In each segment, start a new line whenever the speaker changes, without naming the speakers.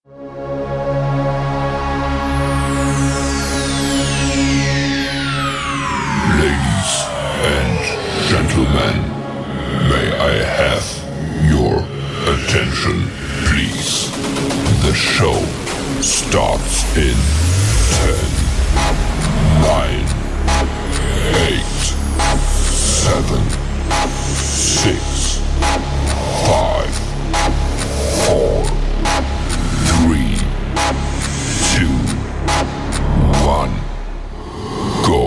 Ladies and gentlemen, may I have your attention, please? The show starts in 10, 9, 8, 7, 6, 5, 4, 3, 2, 1, go.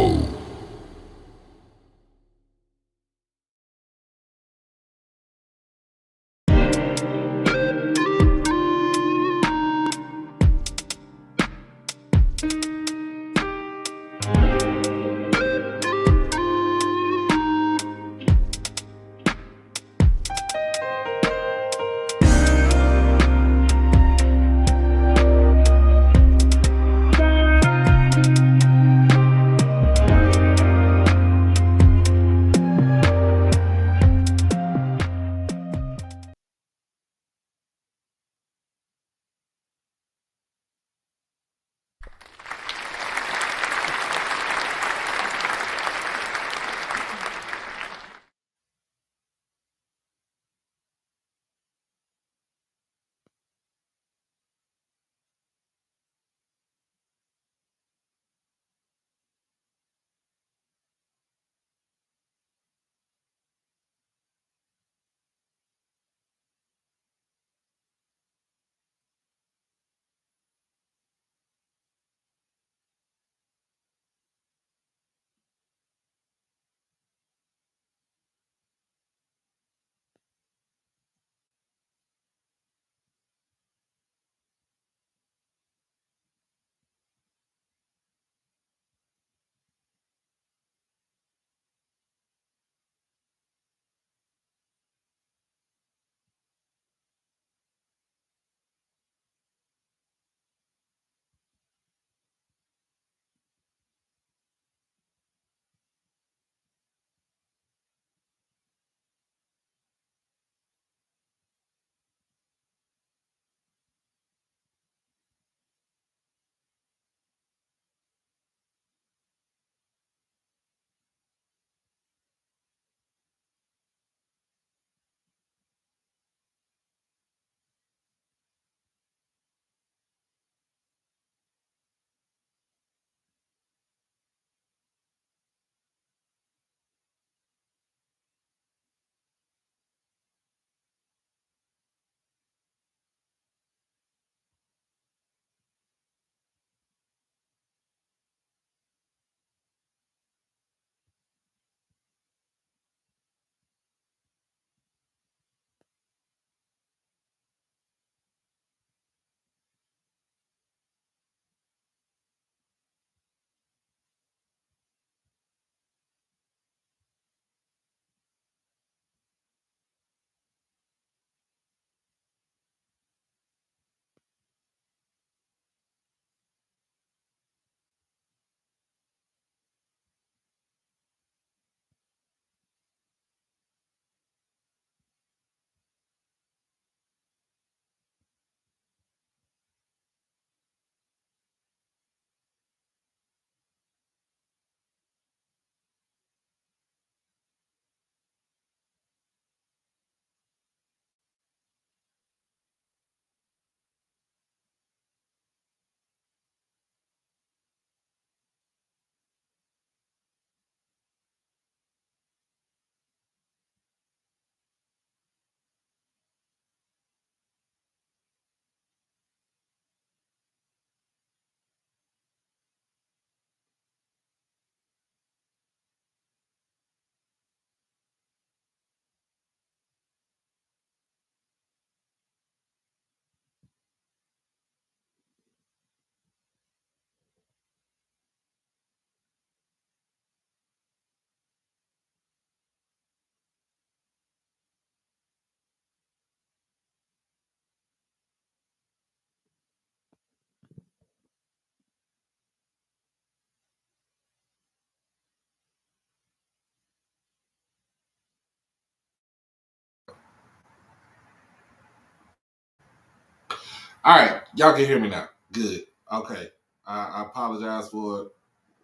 All right, y'all can hear me now. Good. Okay. I apologize for it.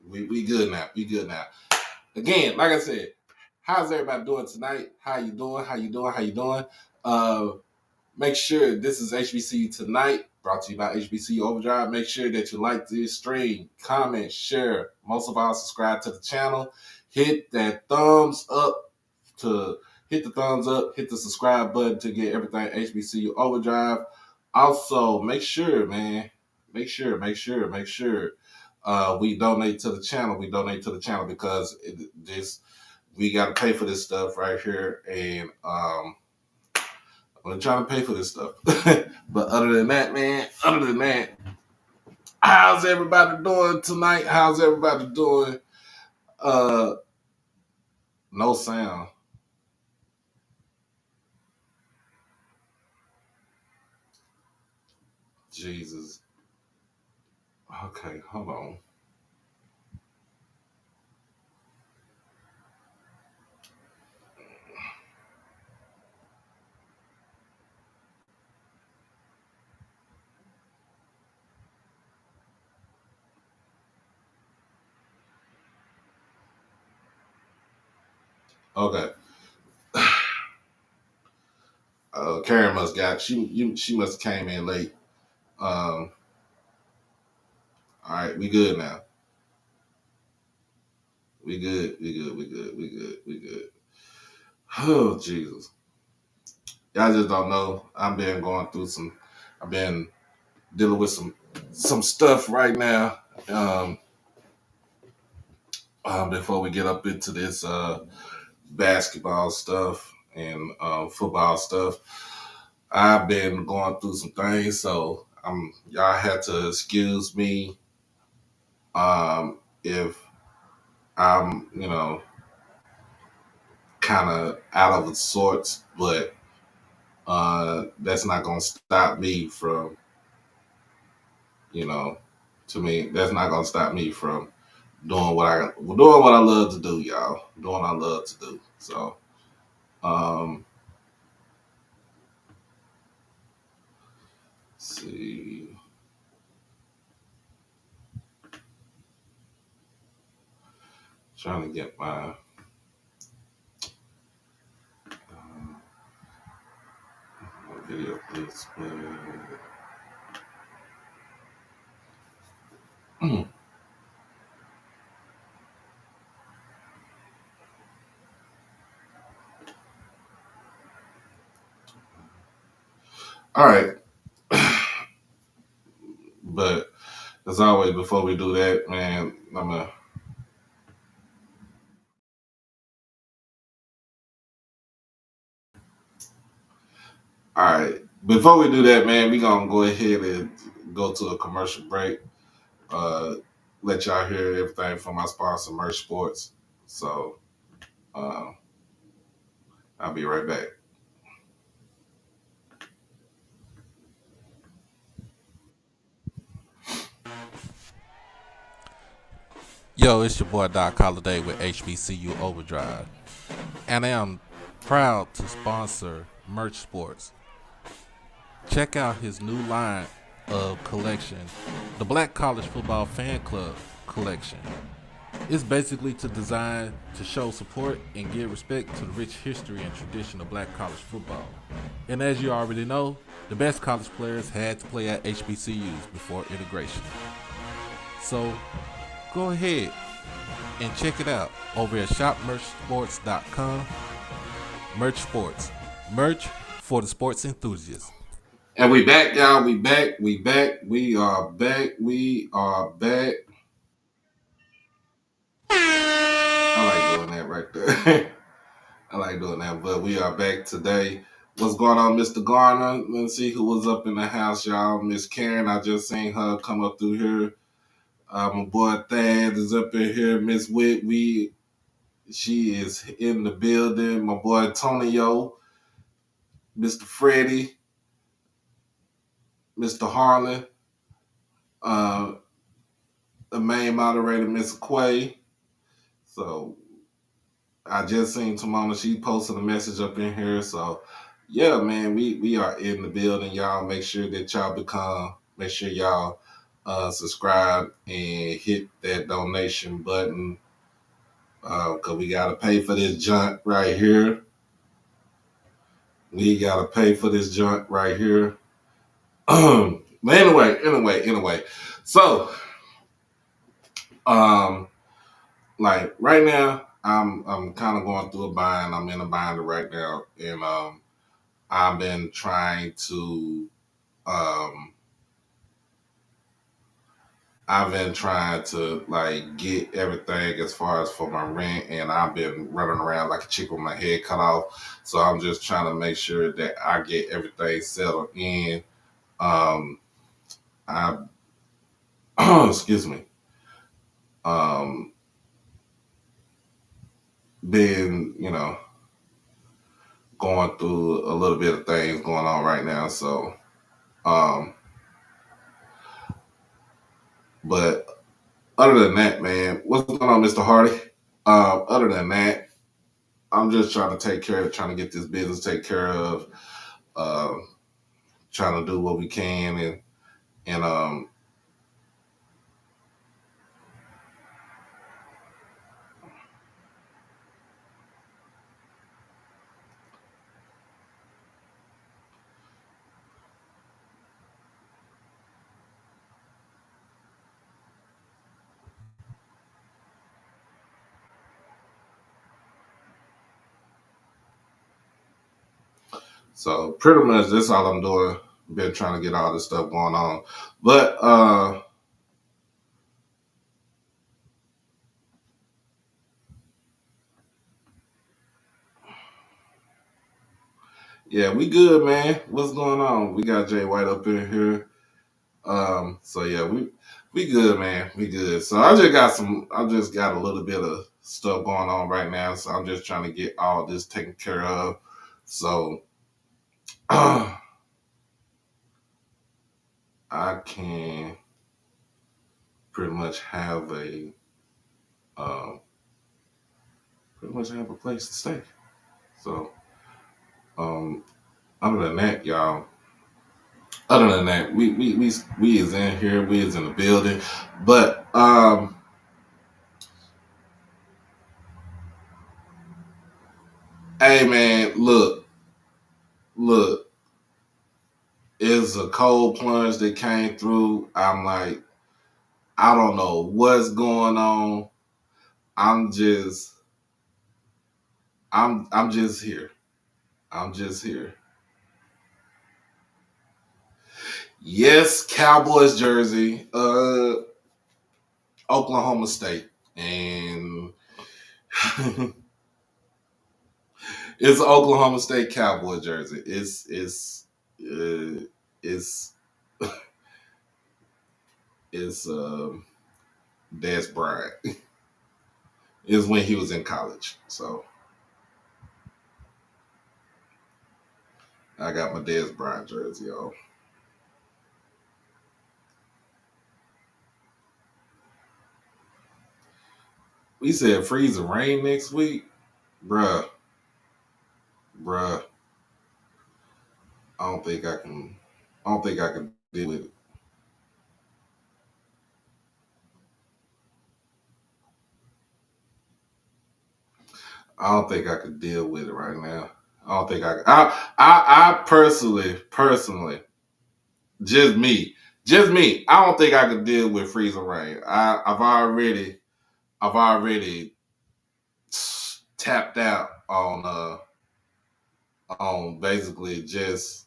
We good now. We good now. Again, like I said, how's everybody doing tonight? How you doing? How you doing? How you doing? Uh, Make sure this is HBCU Tonight, brought to you by HBCU Overdrive. Make sure that you like this stream, comment, share. Most of all, subscribe to the channel. Hit that thumbs up to hit the thumbs up, hit the subscribe button to get everything HBCU Overdrive. Also, make sure, man, make sure we donate to the channel. We donate to the channel because we got to pay for this stuff right here, and I'm trying to pay for this stuff. But other than that, man, how's everybody doing tonight? How's everybody doing? Uh, no sound. Jesus. Okay, hold on. Okay. Karen must got she must have came in late. All right, we good now. We good. Oh Jesus. Y'all just don't know. I've been dealing with some stuff right now. Before we get up into this basketball stuff and football stuff, I've been going through some things, so y'all had to excuse me if I'm, kind of out of sorts, but that's not gonna stop me from, you know, that's not gonna stop me from doing what I love to do, y'all. Doing what I love to do. So, let's see. Trying to get my video display. All right. But as always, before we do that, man, all right. Before we do that, man, we're gonna go ahead and go to a commercial break. Uh, let y'all hear everything from my sponsor, Merch Sports. So uh, I'll be right back.
Yo, it's your boy Doc Holliday with HBCU Overdrive, and I am proud to sponsor Merch Sports. Check out his new line of collection, the Black College Football Fan Club collection. It's basically designed to show support and give respect to the rich history and tradition of black college football. And as you already know, the best college players had to play at HBCUs before integration. So go ahead and check it out over at shopmerchsports.com. Merch Sports. Merch for the sports enthusiasts.
And we back, y'all. We back. We are back. I like doing that right there. I like doing that. But we are back today. What's going on, Mr. Garner? Let's see who was up in the house, y'all. Miss Karen, I just seen her come up through here. My boy Thad is up in here. Miss Whit, she is in the building. My boy Tonyo, Mr. Freddie, Mr. Harlan, uh, the main moderator, Miss Quay. So I just seen Tamona. She posted a message up in here. So yeah, man, we are in the building, y'all. Make sure that make sure y'all subscribe and hit that donation button. Cause we gotta pay for this junk right here. We gotta pay for this junk right here. But anyway. So, um, like right now, I'm kind of going through a bind. I'm in a bind right now, and I've been trying to um like get everything as far as for my rent, and I've been running around like a chick with my head cut off. So I'm just trying to make sure that I get everything settled in. Um, I excuse me. Um, been going through a little bit of things going on right now. So, um, but other than that, man, what's going on, Mr. Hardy? Other than that, I'm just trying to get this business taken care of. Uh, Trying to do what we can, and so pretty much that's all I'm doing. Been trying to get all this stuff going on, but yeah, we good, man. What's going on? We got Jay White up in here. So yeah, we good, man. We good. So I just got a little bit of stuff going on right now. So I'm just trying to get all this taken care of. So I can pretty much have um, a place to stay. So um, other than that, y'all. Other than that, we is in here. We is in the building. But hey man, look. It's a cold plunge that came through. I'm like, I don't know what's going on. I'm just I'm just here. I'm just here. Yes, Cowboys jersey, Oklahoma State. And it's an Oklahoma State Cowboy jersey. It's it's Des Bryant. Is when he was in college. So I got my Des Bryant jersey, y'all. We said freeze and rain next week. Bruh, bruh. I don't think I can deal with it. I don't think I could deal with it right now. I don't think I could. I personally, just me. I don't think I could deal with freeze and rain. I've already tapped out on basically just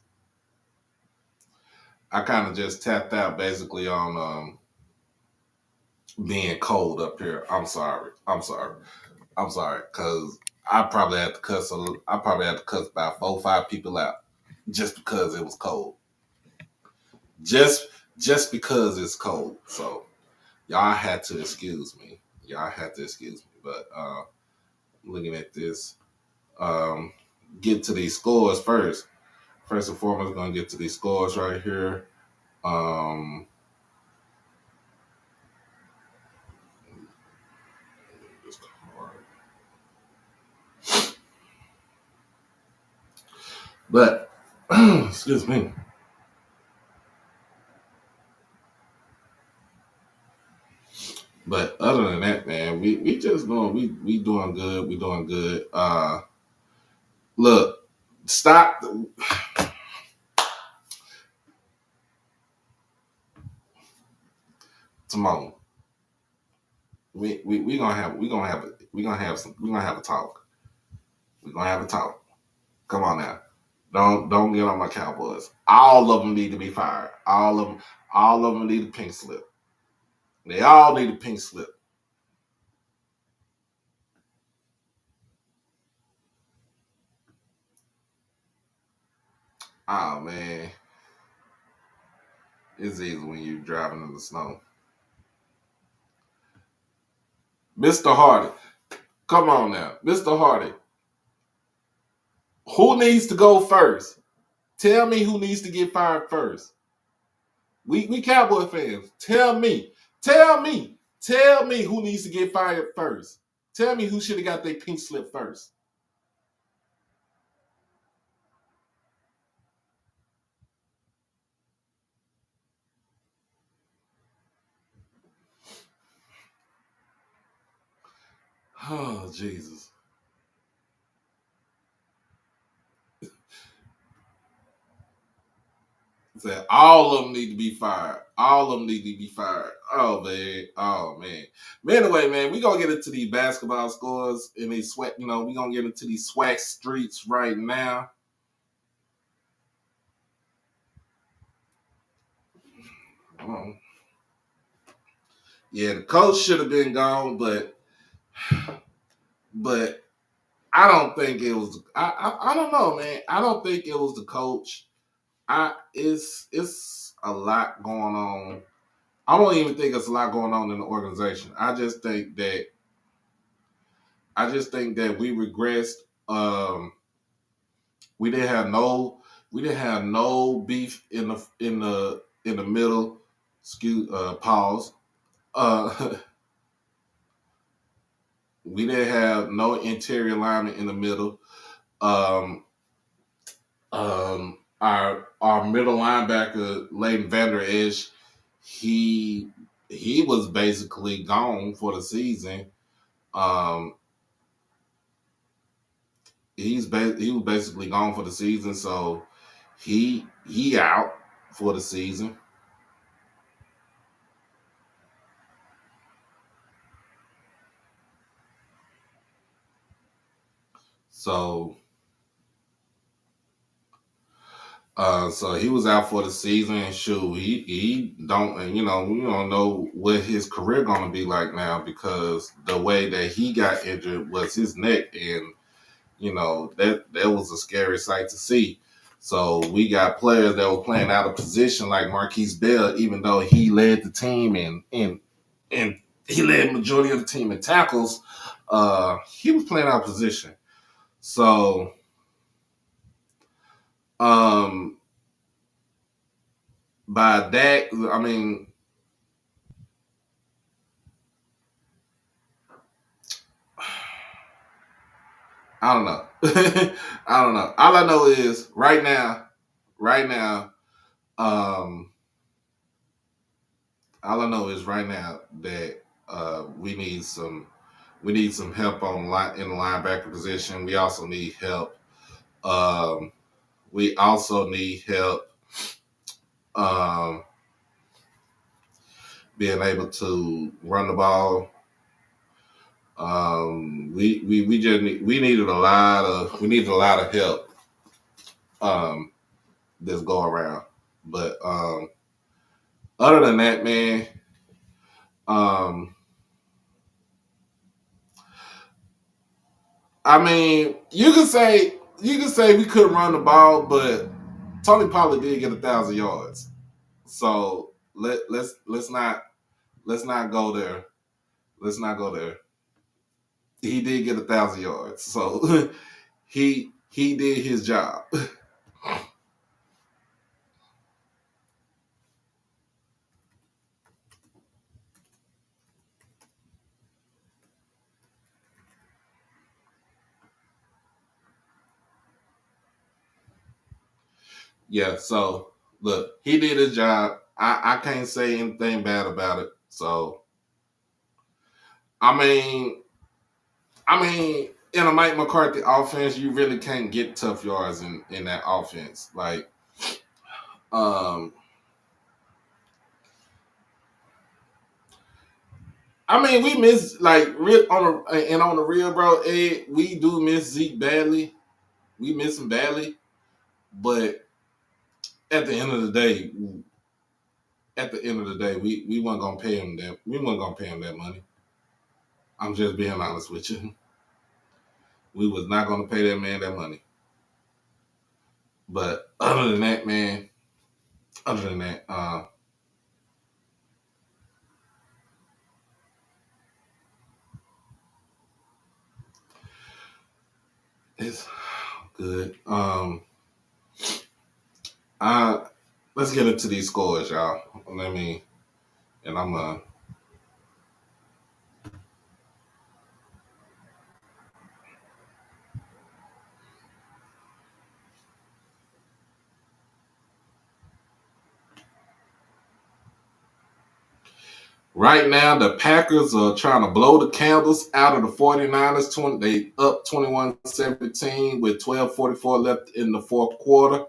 I kind of just tapped out basically on being cold up here. I'm sorry, because I probably had to cuss about 4 or 5 people out just because it was cold. Just just because it's cold. So y'all had to excuse me. But looking at this, um, get to these scores first. First and foremost, gonna get to these scores right here. Um, But excuse me. But other than that, man, we just doing we doing good. We doing good. Look, stop. Timon, we gonna have a talk. We gonna have a talk. Come on now. Don't get on my Cowboys. All of them need to be fired. All of them need a pink slip. They all need a pink slip. Oh man, it's easy when you're driving in the snow. Mr. Hardy, come on now, Mr. Hardy. Who needs to go first? Tell me who needs to get fired first. We Cowboy fans. Tell me. Tell me who needs to get fired first. Tell me who should have got their pink slip first. Oh, Jesus. Said all of them need to be fired. All of them need to be fired. Oh man. Oh man. But anyway, man, we gonna get into these basketball scores and these sweat. You know, we gonna get into these SWAC streets right now. Yeah, the coach should have been gone, but I don't think it was. I don't know, man. I don't think it was the coach. It's a lot going on. I don't even think it's a lot going on in the organization. I just think that we regressed. We didn't have no beef in the middle. Excuse pause. Uh, we didn't have no interior alignment in the middle. Our middle linebacker, Leighton Vander Esch, he was basically gone for the season. Um, he was basically gone for the season, so he out for the season. So so he was out for the season, and shoot, he don't, and we don't know what his career gonna be like now because the way that he got injured was his neck, and that was a scary sight to see. So we got players that were playing out of position, like Marquise Bell, even though he led the team and he led majority of the team in tackles. He was playing out of position. So um, by that, I mean, I don't know. I don't know. All I know is right now, um, all I know is right now that we need some help on in the linebacker position. We also need help. Um, we also need help um, being able to run the ball. We just we needed a lot of help this go around. But other than that, man, um, I mean, you can say we couldn't run the ball, but Tony Pollard did get 1,000 yards. So let's not go there. Let's not go there. He did get 1,000 yards, so he did his job. yeah. So look, he did his job. I can't say anything bad about it. So I mean, in a Mike McCarthy offense, you really can't get tough yards in that offense. Like, um, we miss like real on the real, bro. Ed, we do miss Zeke badly. We miss him badly, but at the end of the day, we weren't gonna pay him that. We weren't gonna pay him that money. I'm just being honest with you. We was not gonna pay that man that money. But other than that, man, other than that, it's good. I Let's get into these scores, y'all. Let me, and I'm right now the Packers are trying to blow the candles out of the 49ers. They up 21-17 with 12:44 left in the fourth quarter.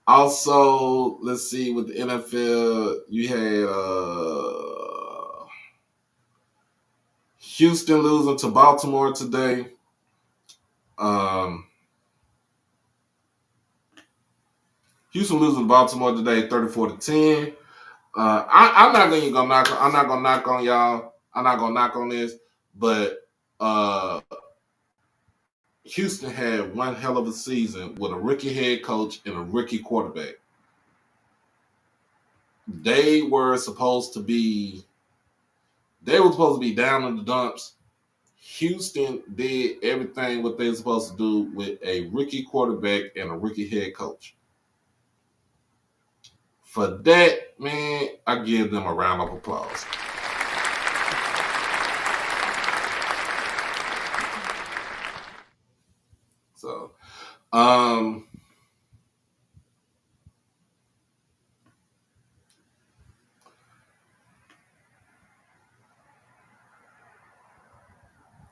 Also, let's see, with the NFL, you had Houston losing to Baltimore today. Houston losing to Baltimore today, 34-10. I'm not gonna knock. I'm not gonna knock on y'all. I'm not gonna knock on this, but Houston had one hell of a season with a rookie head coach and a rookie quarterback. They were supposed to be. They were supposed to be down in the dumps. Houston did everything what they were supposed to do with a rookie quarterback and a rookie head coach. For that, man, I give them a round of applause. So,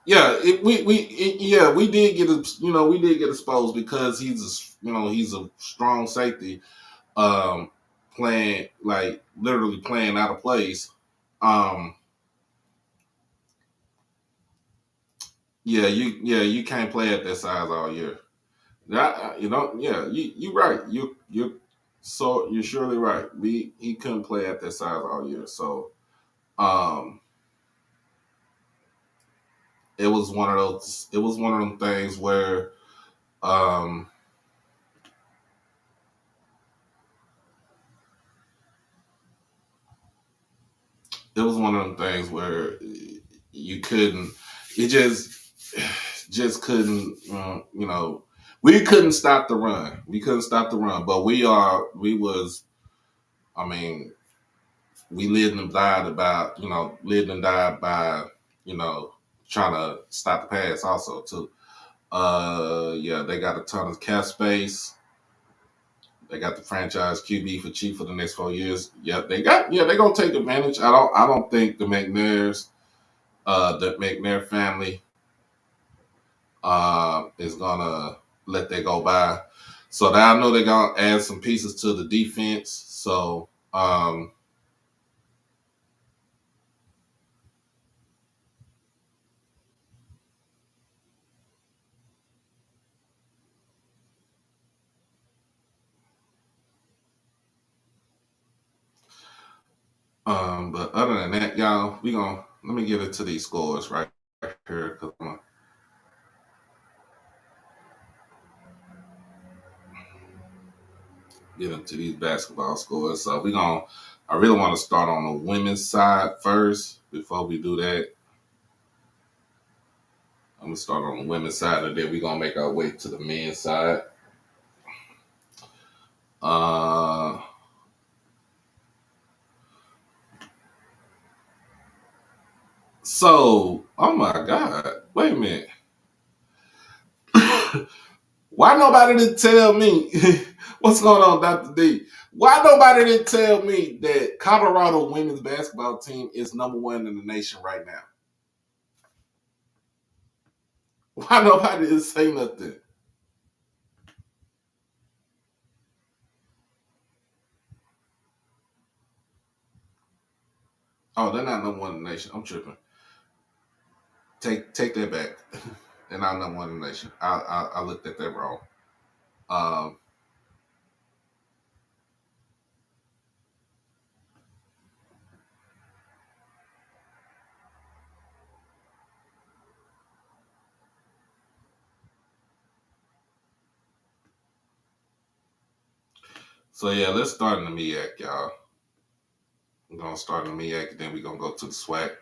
yeah, we did get we did get exposed because he's a strong safety, um, playing like literally playing out of place. Um, you can't play at that size all year. That you right. You're surely right. He couldn't play at that size all year. So um, it was one of those. It was one of them things where um, it was one of them things where you couldn't. It just couldn't. We couldn't stop the run. We couldn't stop the run. But we are. We was. I mean, we lived and died about. Lived and died by. Trying to stop the pass also too. Yeah, they got a ton of cap space. They got the franchise QB for cheap for the next 4 years. Yeah, they're gonna take advantage. I don't think the McNair family is gonna let that go by. So I know they're gonna add some pieces to the defense. So but other than that, y'all, let me get into these scores right here because I'm gonna get into these basketball scores. So I really want to start on the women's side first before we do that. I'm gonna start on the women's side, and then we're gonna make our way to the men's side. Uh, oh my God, wait a minute. Why nobody didn't tell me? What's going on, Dr. D? Why nobody didn't tell me that Colorado women's basketball team is #1 in the nation right now? Why nobody didn't say nothing? Oh, they're not #1 in the nation. I'm tripping. Take that back. They're not #1 in the nation. I looked at that wrong. So yeah, let's start in the MEAC, y'all. We're gonna start in the MEAC, and then we're gonna go to the SWAC.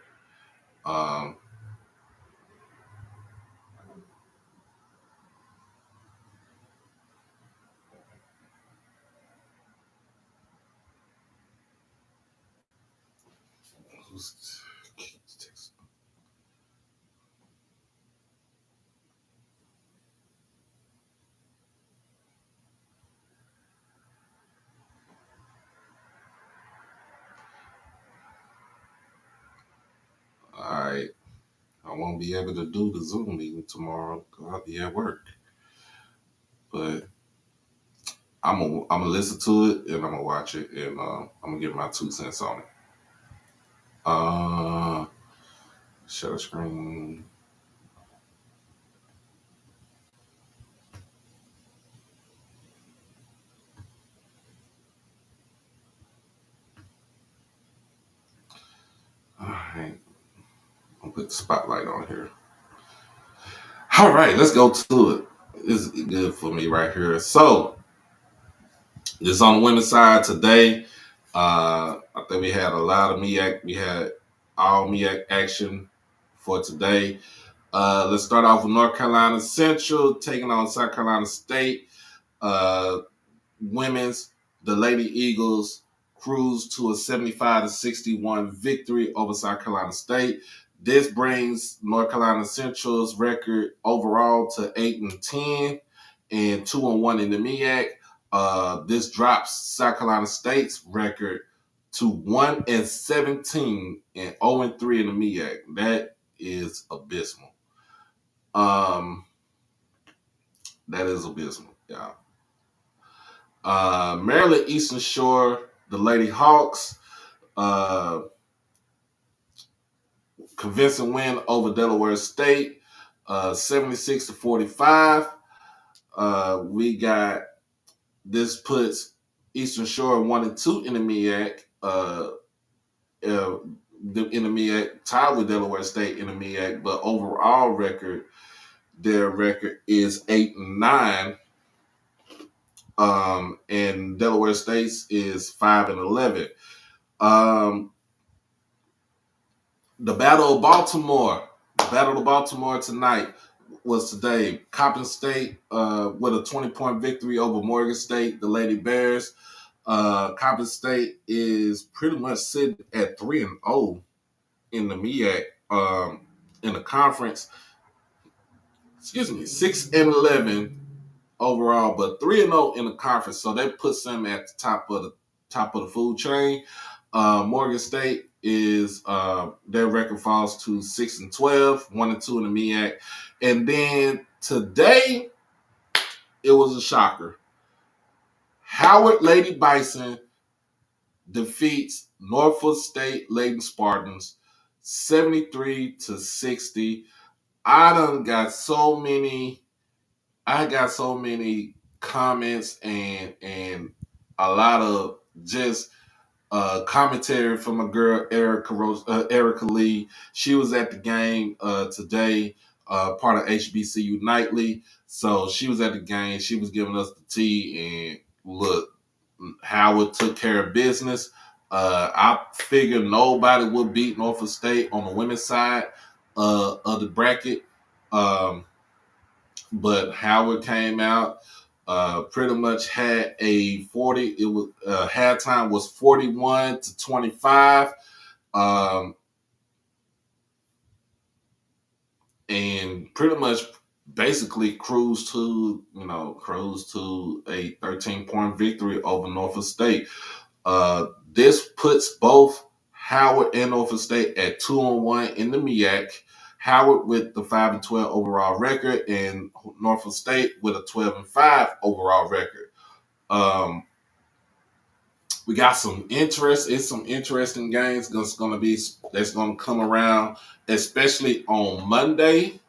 All right. I won't be able to do the Zoom meeting tomorrow because I'll be at work. But I'm gonna listen to it and I'm gonna watch it and I'm gonna give my 2 cents on it. Share screen. All right. I'll put the spotlight on here. All right, let's go to it. This is good for me right here. So, just on the women's side today, I think we had a lot of MEAC. We had all MEAC action for today. Let's start off with North Carolina Central taking on South Carolina State. Women's, the Lady Eagles cruised to a 75-61 victory over South Carolina State. This brings North Carolina Central's record overall to 8-10 and 2-1 in the MEAC. This drops South Carolina State's record to 1-17 and 0-3 in the MEAC. That is abysmal. That is abysmal, yeah. Maryland Eastern Shore, the Lady Hawks, convincing win over Delaware State, 76-45. We got this puts Eastern Shore 1-2 in the MEAC. In the MEAC, tied with Delaware State in the MEAC, but overall record, their record is 8-9. And Delaware State's is 5-11. The Battle of Baltimore tonight was today. Coppin State with a 20-point victory over Morgan State, the Lady Bears. Coppin State is pretty much sitting at 3-0 in the MEAC, in the conference. 6-11 overall, but 3-0 in the conference. So that puts them at the top of the food chain. Morgan State is their record falls to 6-12, 1-2 in the MEAC. And then today, it was a shocker. Howard Lady Bison defeats Norfolk State Lady Spartans 73-60. I got so many comments and a lot of just commentary from a girl, Erica Lee. She was at the game today, part of HBCU Nightly. So she was at the game. She was giving us the tea. And look, Howard took care of business. I figured nobody would beat Norfolk State on the women's side of the bracket. But Howard came out, pretty much had a 40. It was halftime was 41-25, and pretty much basically cruise to a 13-point victory over Norfolk State. This puts both Howard and Norfolk State at 2-1 in the MEAC. Howard with the 5-12 overall record, and Norfolk State with a 12-5 overall record. We got some interest. It's some interesting games that's going to come around, especially on Monday.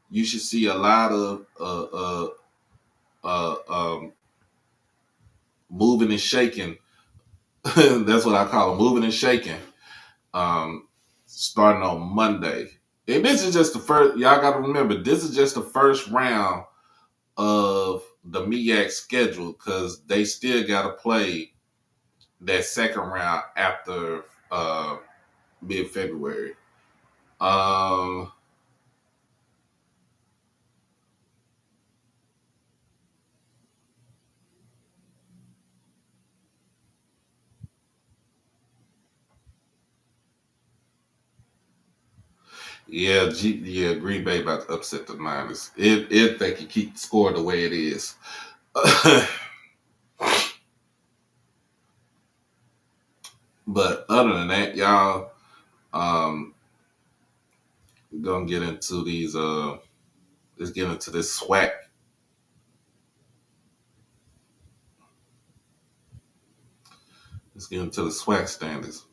You should see a lot of moving and shaking. That's what I call it, moving and shaking. Starting on Monday. And this is just the first, y'all got to remember, this is just the first round of the MEAC schedule because they still got to play that second round after mid-February. Green Bay about to upset the Niners. If they can keep the score the way it is. But other than that, y'all, we're gonna get into these. Let's get into this SWAC. Let's get into the SWAC standards.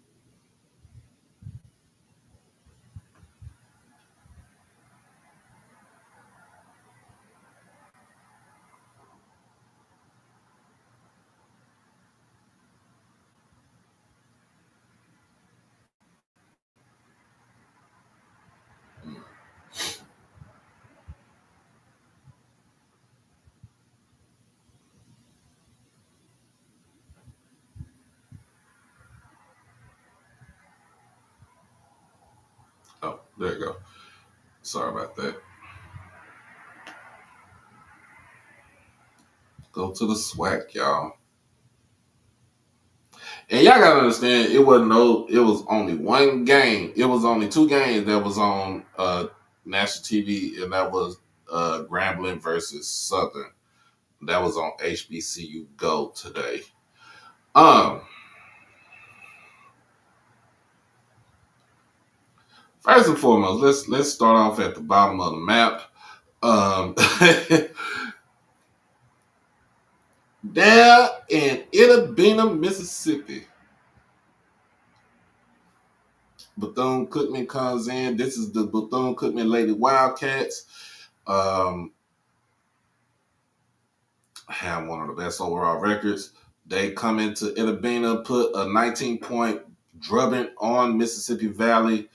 Oh, there you go. Sorry about that. Go to the SWAC, y'all. And y'all gotta understand, it was only one game. It was only two games that was on national TV, and that was Grambling versus Southern. That was on HBCU Go today. First and foremost, let's start off at the bottom of the map. Down in Itta-Bena, Mississippi, Bethune-Cookman comes in. This is the Bethune-Cookman Lady Wildcats. Have one of the best overall records. They come into Itta-Bena, put a 19-point drubbing on Mississippi Valley,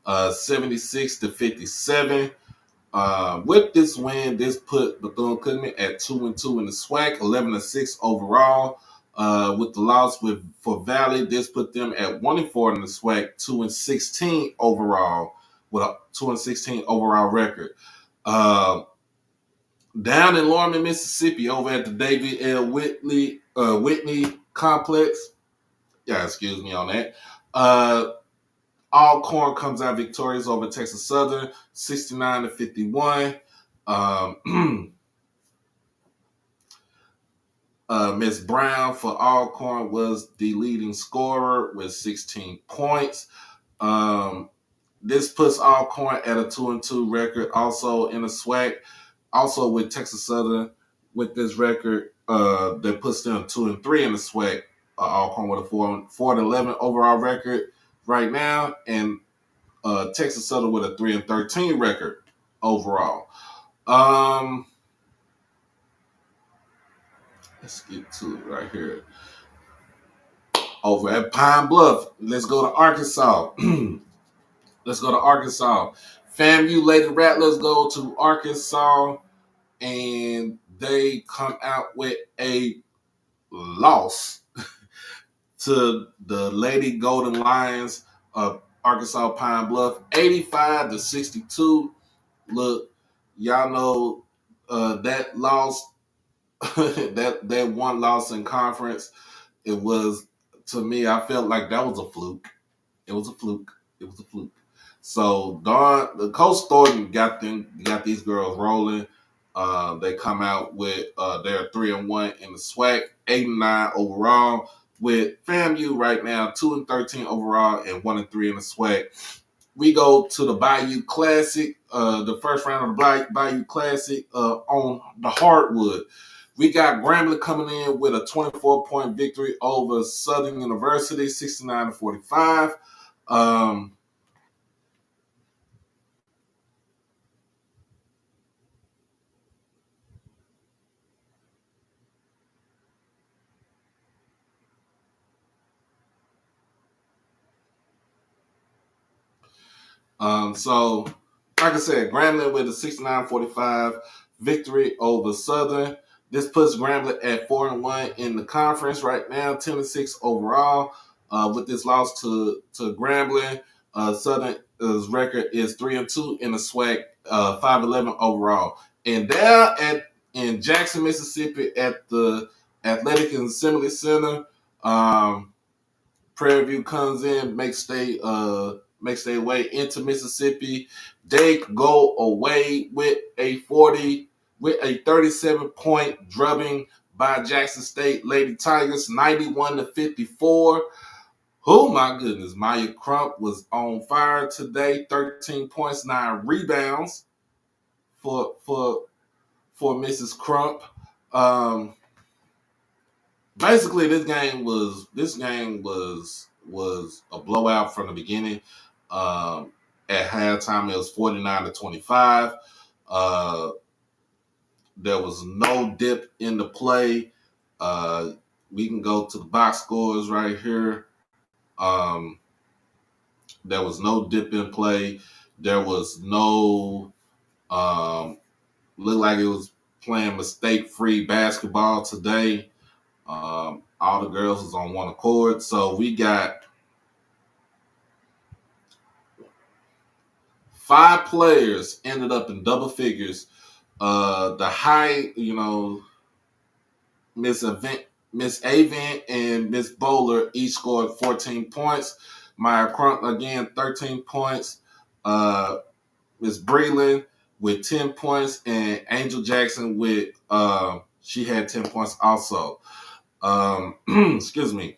76-57. With this win, this put Bethune-Cookman at 2-2 in the SWAC, 11-6 overall. With the loss for Valley, this put them at 1-4 in the SWAC, 2-16 overall, with a 2-16 overall record. Down in Lorman, Mississippi, over at the David L. Whitney Complex. Yeah, excuse me on that. Alcorn comes out victorious over Texas Southern, 69-51. Miss Brown for Alcorn was the leading scorer with 16 points. This puts Alcorn at a 2-2 record, also in the SWAC. Also with Texas Southern, with this record, that puts them 2-3 in the SWAC. Alcorn with a 4-11 overall record right now, and Texas Southern with a 3-13 record overall. Let's get to it right here. Over at Pine Bluff, let's go to Arkansas. FAMU Lady Rattlers go to Arkansas, and they come out with a loss to the Lady Golden Lions of Arkansas Pine Bluff, 85-62. Look, y'all know that loss, that one loss in conference, it was, to me, I felt like that was a fluke. It was a fluke. So the coach Thornton got these girls rolling. They come out with they're 3-1 in the SWAC, 8-9 overall. With FAMU right now, 2-13 overall and 1-3 in the SWAC. We go to the Bayou Classic, the first round of the Bayou Classic on the hardwood. We got Grambling coming in with a 24-point victory over Southern University, 69-45. So, like I said, Grambling with a 69-45 victory over Southern. This puts Grambling at 4-1 in the conference right now, 10-6 overall. With this loss to Grambling, Southern's record is 3-2 in the SWAC, 5-11 overall. And in Jackson, Mississippi, at the Athletic and Assembly Center, Prairie View comes in, makes their way into Mississippi. They go away with a 37-point drubbing by Jackson State Lady Tigers, 91-54. Oh my goodness, Maya Crump was on fire today. 13 points, 9 rebounds for Mrs. Crump. Basically, this game was a blowout from the beginning. At halftime, it was 49-25. There was no dip in the play. We can go to the box scores right here. There was no dip in play. There was no looked like it was playing mistake-free basketball today. All the girls was on one accord. So we got 5 players ended up in double figures. The high, Miss Avent and Miss Bowler each scored 14 points. Maya Crump again 13 points. Miss Breland with 10 points, and Angel Jackson with she had 10 points also. Excuse me.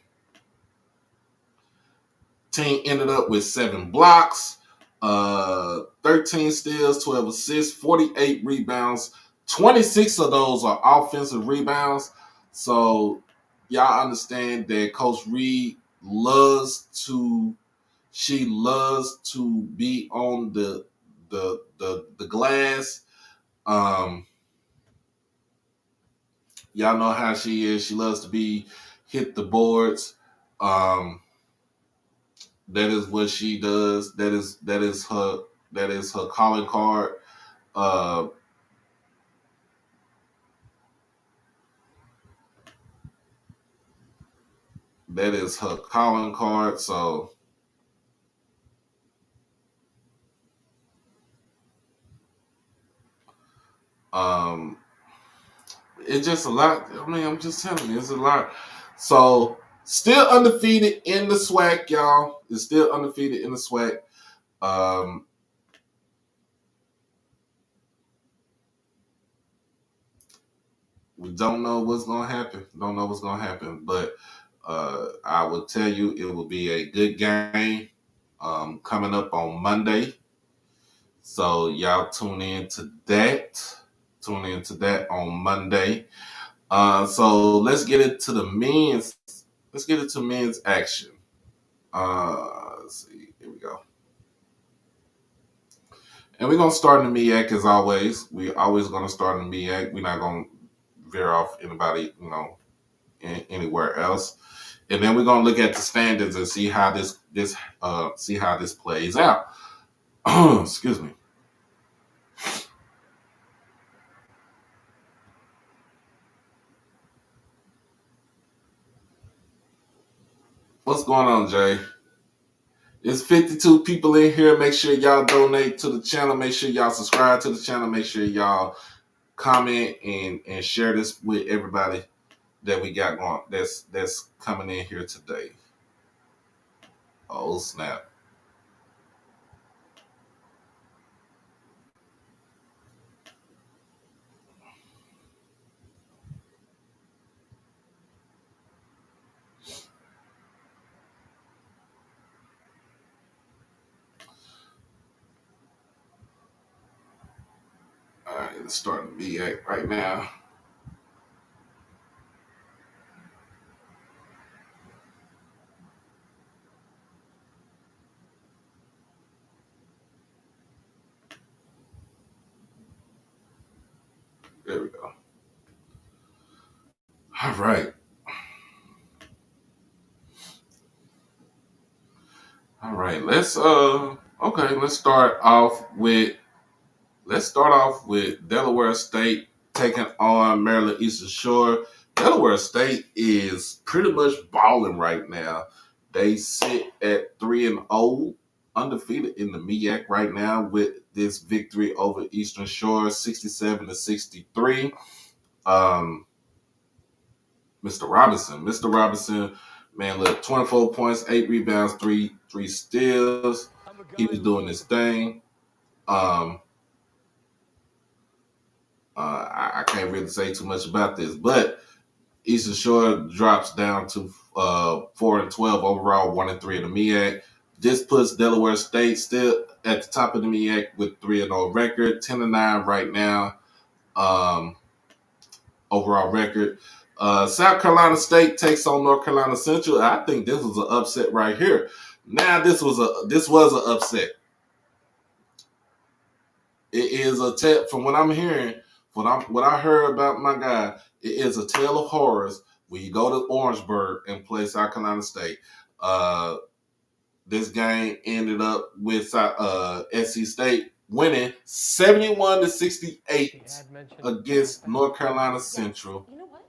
Team ended up with 7 blocks, 13 steals, 12 assists, 48 rebounds. 26 of those are offensive rebounds. So y'all understand that Coach Reed loves to be on the glass. Y'all know how she is. She loves to hit the boards. That is what she does. That is her calling card. That is her calling card. So it's just a lot. I mean, I'm just telling you, it's a lot. So still undefeated in the SWAC, y'all. It's still undefeated in the SWAC. We don't know what's gonna happen. But I will tell you, it will be a good game coming up on Monday. So y'all tune in to that. Tune in to that on Monday. So let's get into the men's. Let's get into men's action. Let's see. Here we go. And we're gonna start in the MEAC as always. We're always gonna start in the MEAC. We're not gonna veer off anybody, anywhere else. And then we're gonna look at the standards and see how this plays out. Excuse me. What's going on, Jay? There's 52 people in here. Make sure y'all donate to the channel. Make sure y'all subscribe to the channel. Make sure y'all comment and share this with everybody that we got going. That's coming in here today. Oh snap! to start the MEAC right now. There we go. All right. All right. Let's start off with Delaware State taking on Maryland Eastern Shore. Delaware State is pretty much balling right now. They sit at 3-0, undefeated in the MEAC right now with this victory over Eastern Shore, 67-63. Mr. Robinson, man, look, 24 points, 8 rebounds, three steals. He was doing his thing. I can't really say too much about this, but Eastern Shore drops down to 4-12 overall, 1-3 in the MEAC. This puts Delaware State still at the top of the MEAC with 3-0 record, 10-9 right now. Overall record. South Carolina State takes on North Carolina Central. I think this was an upset right here. Now this was an upset. It is from what I'm hearing, what I heard about my guy, it is a tale of horrors when you go to Orangeburg and play South Carolina State. This game ended up with SC State winning 71-68 against North Carolina Central.
You know what?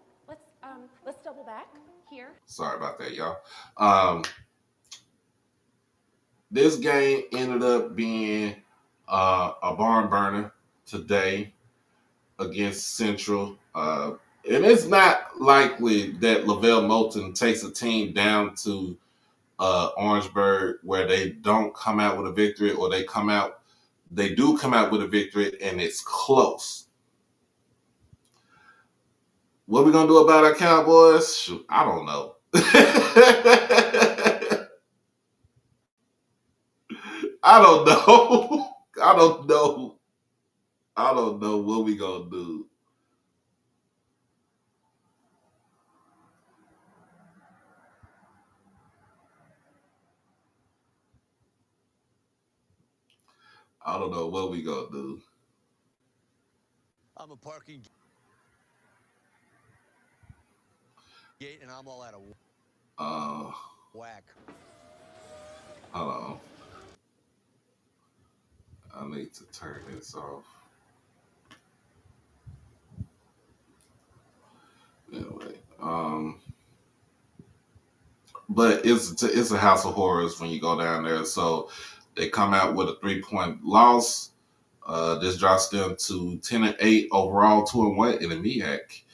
Let's double back here.
Sorry about that, y'all. This game ended up being a barn burner today against Central. And it's not likely that Lavelle Moulton takes a team down to Orangeburg where they don't come out with a victory, or they do come out with a victory and it's close. What are we going to do about our Cowboys? Shoot, I don't know. I don't know. I don't know what we going to do. I don't know what we going to do.
I'm a parking gate and I'm all out of whack.
Hold on. I need to turn this off. Anyway, but it's a house of horrors when you go down there. So they come out with a 3-point loss. This drops them to 10-8 overall, 2-1 in the MEAC.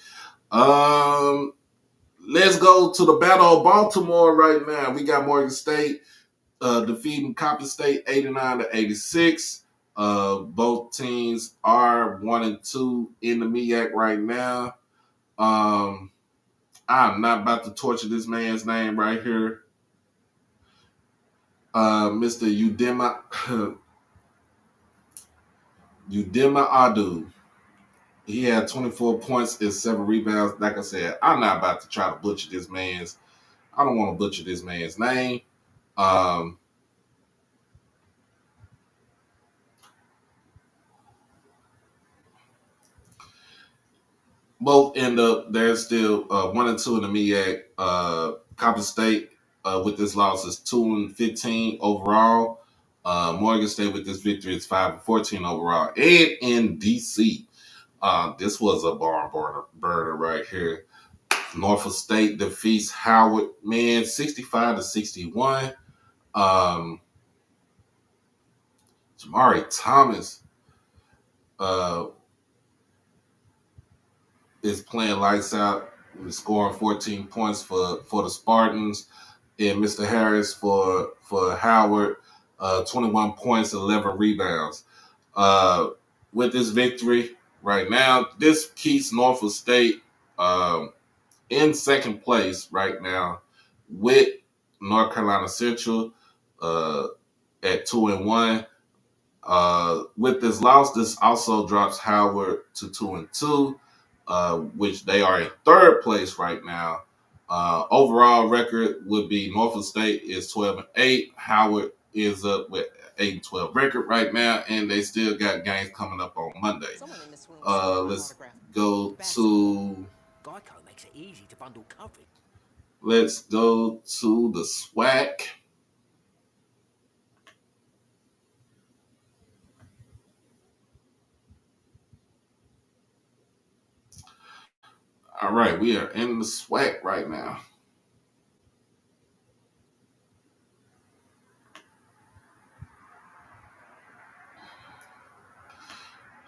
Let's go to the Battle of Baltimore right now. We got Morgan State defeating Coppin State 89-86. Both teams are 1-2 in the MEAC right now. I'm not about to torture this man's name right here. Mr. Udema Adu. He had 24 points and 7 rebounds. Like I said, I'm not about to try to butcher this man's. I don't want to butcher this man's name. Both end up, they're still 1-2 in the MEAC. Coppin State with this loss is 2-15 overall. Morgan State with this victory is 5-14 overall. And in DC, this was a barn burner right here. Norfolk State defeats Howard, man, 65-61. Jamari Thomas is playing lights out, scoring 14 points for the Spartans, and Mr. Harris for Howard, 21 points, 11 rebounds. With this victory right now, this keeps Norfolk State in second place right now with North Carolina Central at 2-1. With this loss, this also drops Howard to 2-2, which they are in third place right now. Overall record would be Norfolk State is 12-8. Howard is up with 8-12 record right now, and they still got games coming up on Monday.
Someone in this room signed my
Let's
autograph.
go
That's
to
Geico makes it easy to bundle coverage.
let's go to the SWAC. All right, we are in the SWAC right now.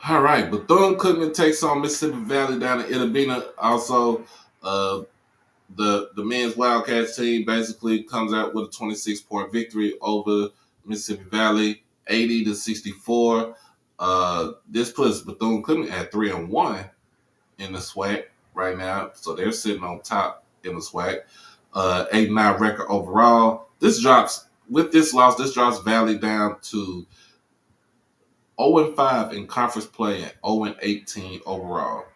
All right, Bethune-Cookman takes on Mississippi Valley down in Itabena. Also, the men's Wildcats team basically comes out with a 26-point victory over Mississippi Valley, 80-64. This puts Bethune-Cookman at 3-1 in the SWAC right now, so they're sitting on top in the SWAC. 8-9 record overall. This drops Valley down to 0-5 in conference play and 0-18 overall.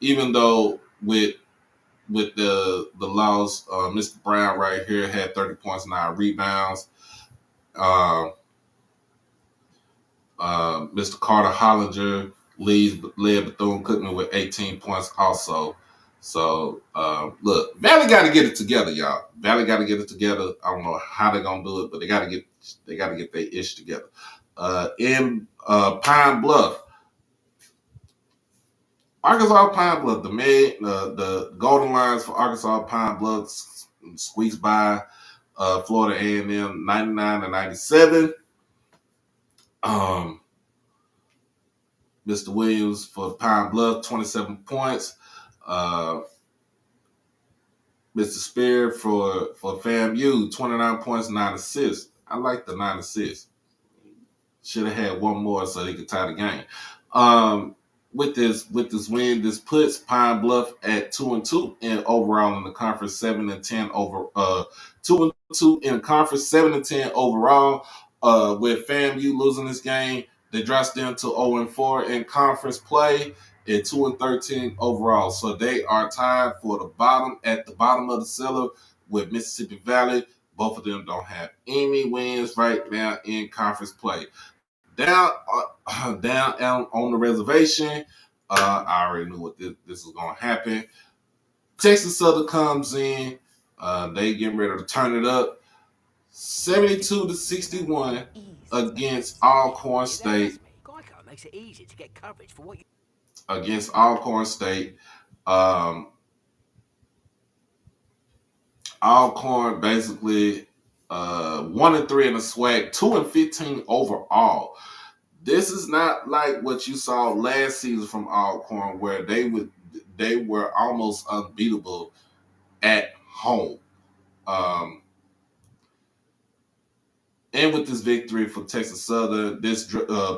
Even though with the loss, Mr. Brown right here had 30 points, 9 rebounds. Mr. Carter Hollinger led Bethune-Cookman with 18 points also. So, look, Valley got to get it together, y'all. Valley got to get it together. I don't know how they're gonna do it, but they got to get their ish together. In Pine Bluff, Arkansas Pine Bluff, the Golden Lions for Arkansas Pine Bluff squeaks by Florida A&M 99-97. Mr. Williams for Pine Bluff, 27 points. Mr. Spear for FAMU, 29 points, 9 assists. I like the 9 assists. Should have had one more so they could tie the game. With this win, this puts Pine Bluff at 2-2 and overall in the conference, 7-10 over 2-2 in conference, 7-10 overall. With FAMU losing this game, they drops down to 0-4 in conference play and 2-13 overall. So they are tied for the bottom of the cellar with Mississippi Valley. Both of them don't have any wins right now in conference play. Down on the reservation, I already knew what this was going to happen. Texas Southern comes in. They getting ready to turn it up. 72-61 against Alcorn State.
Geico makes it easy to get coverage for what you.
Against Alcorn State. Alcorn basically 1-3 in the SWAC, 2-15 overall. This is not like what you saw last season from Alcorn, where they were almost unbeatable at home. And with this victory for Texas Southern, this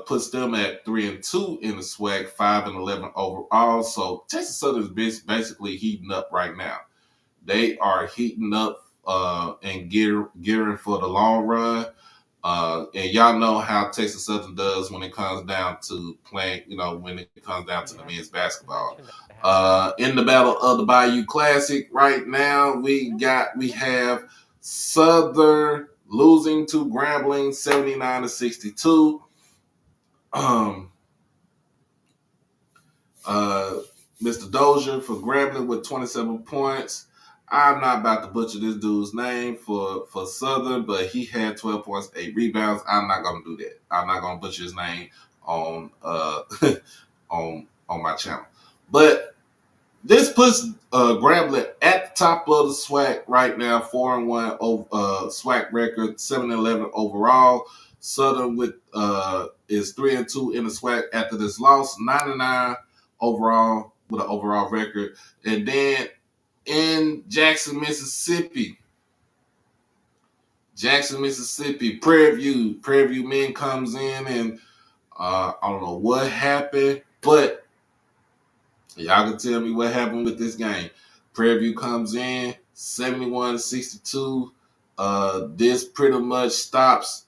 puts them at 3-2 in the SWAC, 5-11 overall. So Texas Southern is basically heating up right now. They are heating up and gearing for the long run. And y'all know how Texas Southern does when it comes down to playing, when it comes down to the men's basketball. In the Battle of the Bayou Classic right now, we have Southern losing to Grambling 79-62. Mr. Dozier for Grambling with 27 points. I'm not about to butcher this dude's name for Southern, but he had 12 points, 8 rebounds. I'm not gonna do that. I'm not gonna butcher his name on on my channel. But this puts Grambling at the top of the SWAC right now, 4-1 SWAC record, 7-11 overall. Southern is 3-2 in the SWAC after this loss, 9-9 overall with an overall record. And then in Jackson, Mississippi, Prairie View men comes in, and I don't know what happened, but y'all can tell me what happened with this game. Prairie View comes in 71-62. This pretty much stops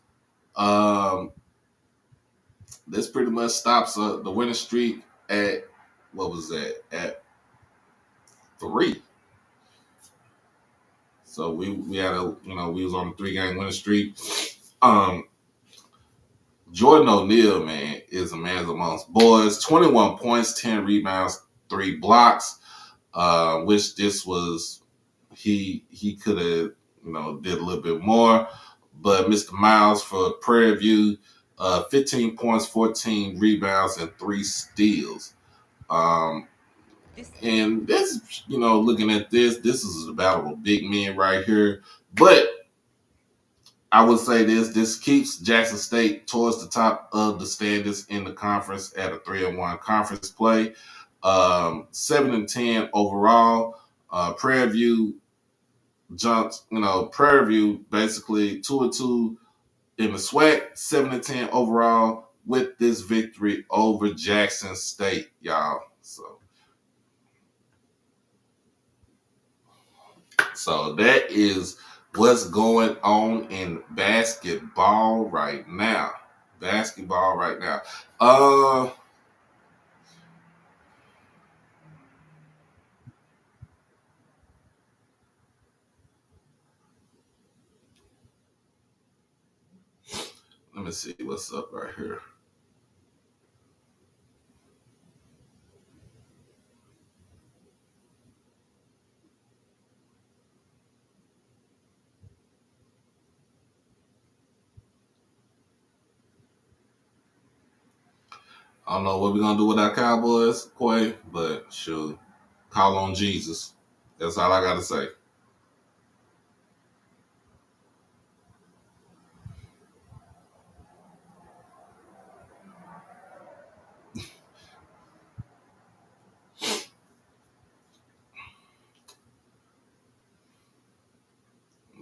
this pretty much stops the winning streak at what was that at 3. So we had we was on a 3-game winning streak. Jordan O'Neal, man, is a man amongst boys. 21 points, 10 rebounds, 3 blocks. Which this was he could have did a little bit more, but Mr. Miles for Prairie View, 15 points, 14 rebounds, and 3 steals. And this, looking at this is a battle of big men right here. But I would say this keeps Jackson State towards the top of the standings in the conference at a 3-1 conference play. 7-10 overall. Prairie View jumped, Prairie View basically 2-2 in the SWAC, 7-10 overall with this victory over Jackson State, y'all. So that is what's going on in basketball right now. Let me see what's up right here. I don't know what we're going to do with our Cowboys, Quay, but shoot, call on Jesus. That's all I got to say.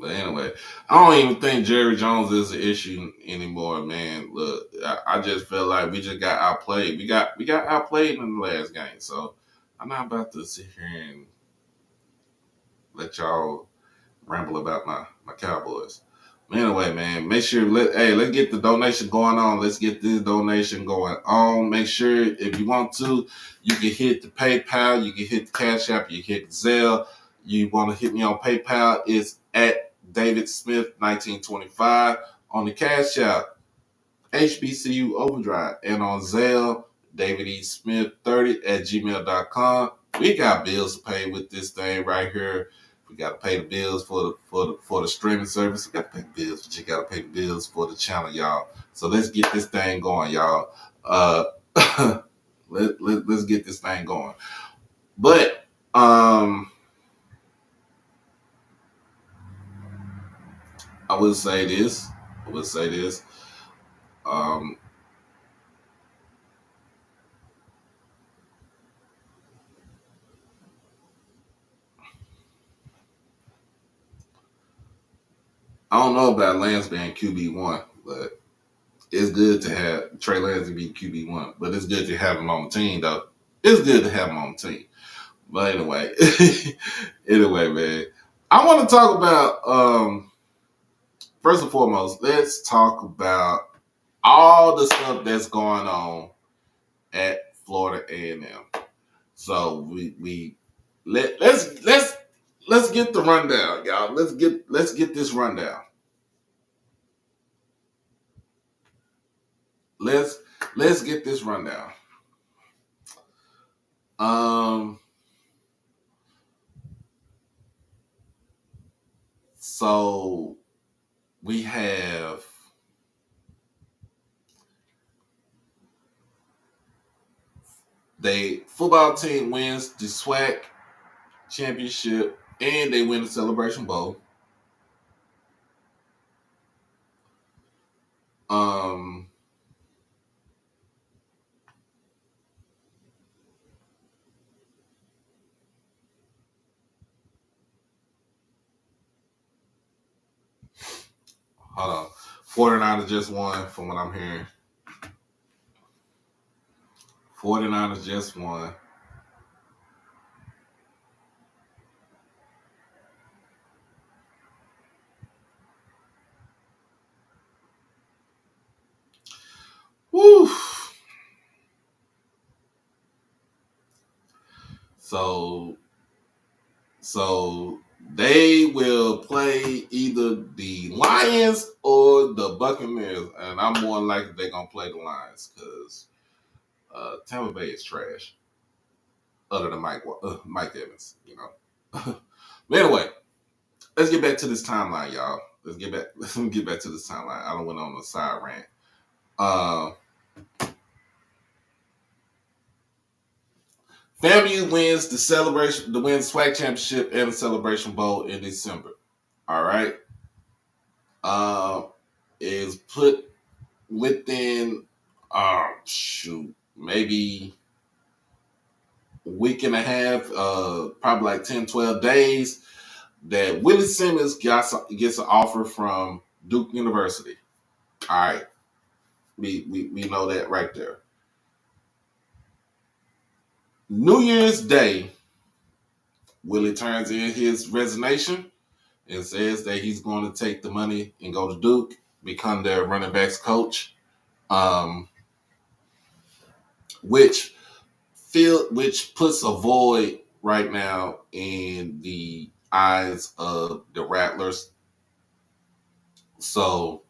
But anyway, I don't even think Jerry Jones is an issue anymore, man. Look, I just feel like we just got outplayed. We got outplayed in the last game, so I'm not about to sit here and let y'all ramble about my Cowboys. But anyway, man, make sure let's get the donation going on. Let's get this donation going on. Make sure if you want to, you can hit the PayPal, you can hit the Cash App, you can hit the Zelle. You want to hit me on PayPal? It's at David Smith 1925 on the Cash App, HBCU Overdrive, and on Zelle, David E. Smith 30 at gmail.com. We got bills to pay with this thing right here. We got to pay the bills for the streaming service. We got to pay the bills, but you got to pay the bills for the channel, y'all. So let's get this thing going, y'all. Let's get this thing going. But I would say this. I don't know about Lance being QB1, but it's good to have Trey Lance be QB1. But it's good to have him on the team, though. It's good to have him on the team. But anyway, man, I want to talk about first and foremost. Let's talk about all the stuff that's going on at Florida A&M. So let's get the rundown, y'all. Let's get this rundown. Let's get this rundown. So we have the football team wins the SWAC championship and they win the Celebration Bowl. Hold on. 49ers just won from what I'm hearing. 49ers just won. Woo! So they will play either the Lions or the Buccaneers, and I'm more likely they're gonna play the Lions because Tampa Bay is trash. Other than Mike Evans, you know. But anyway, let's get back to this timeline, y'all. Let's get back to this timeline. I don't went on a side rant. FAMU wins the SWAC championship and the Celebration Bowl in December. All right. Is put within maybe a week and a half, probably like 10, 12 days, that Willie Simmons gets an offer from Duke University. All right. We know that right there. New Year's Day, Willie turns in his resignation and says that he's going to take the money and go to Duke, become their running backs coach, which puts a void right now in the eyes of the Rattlers. So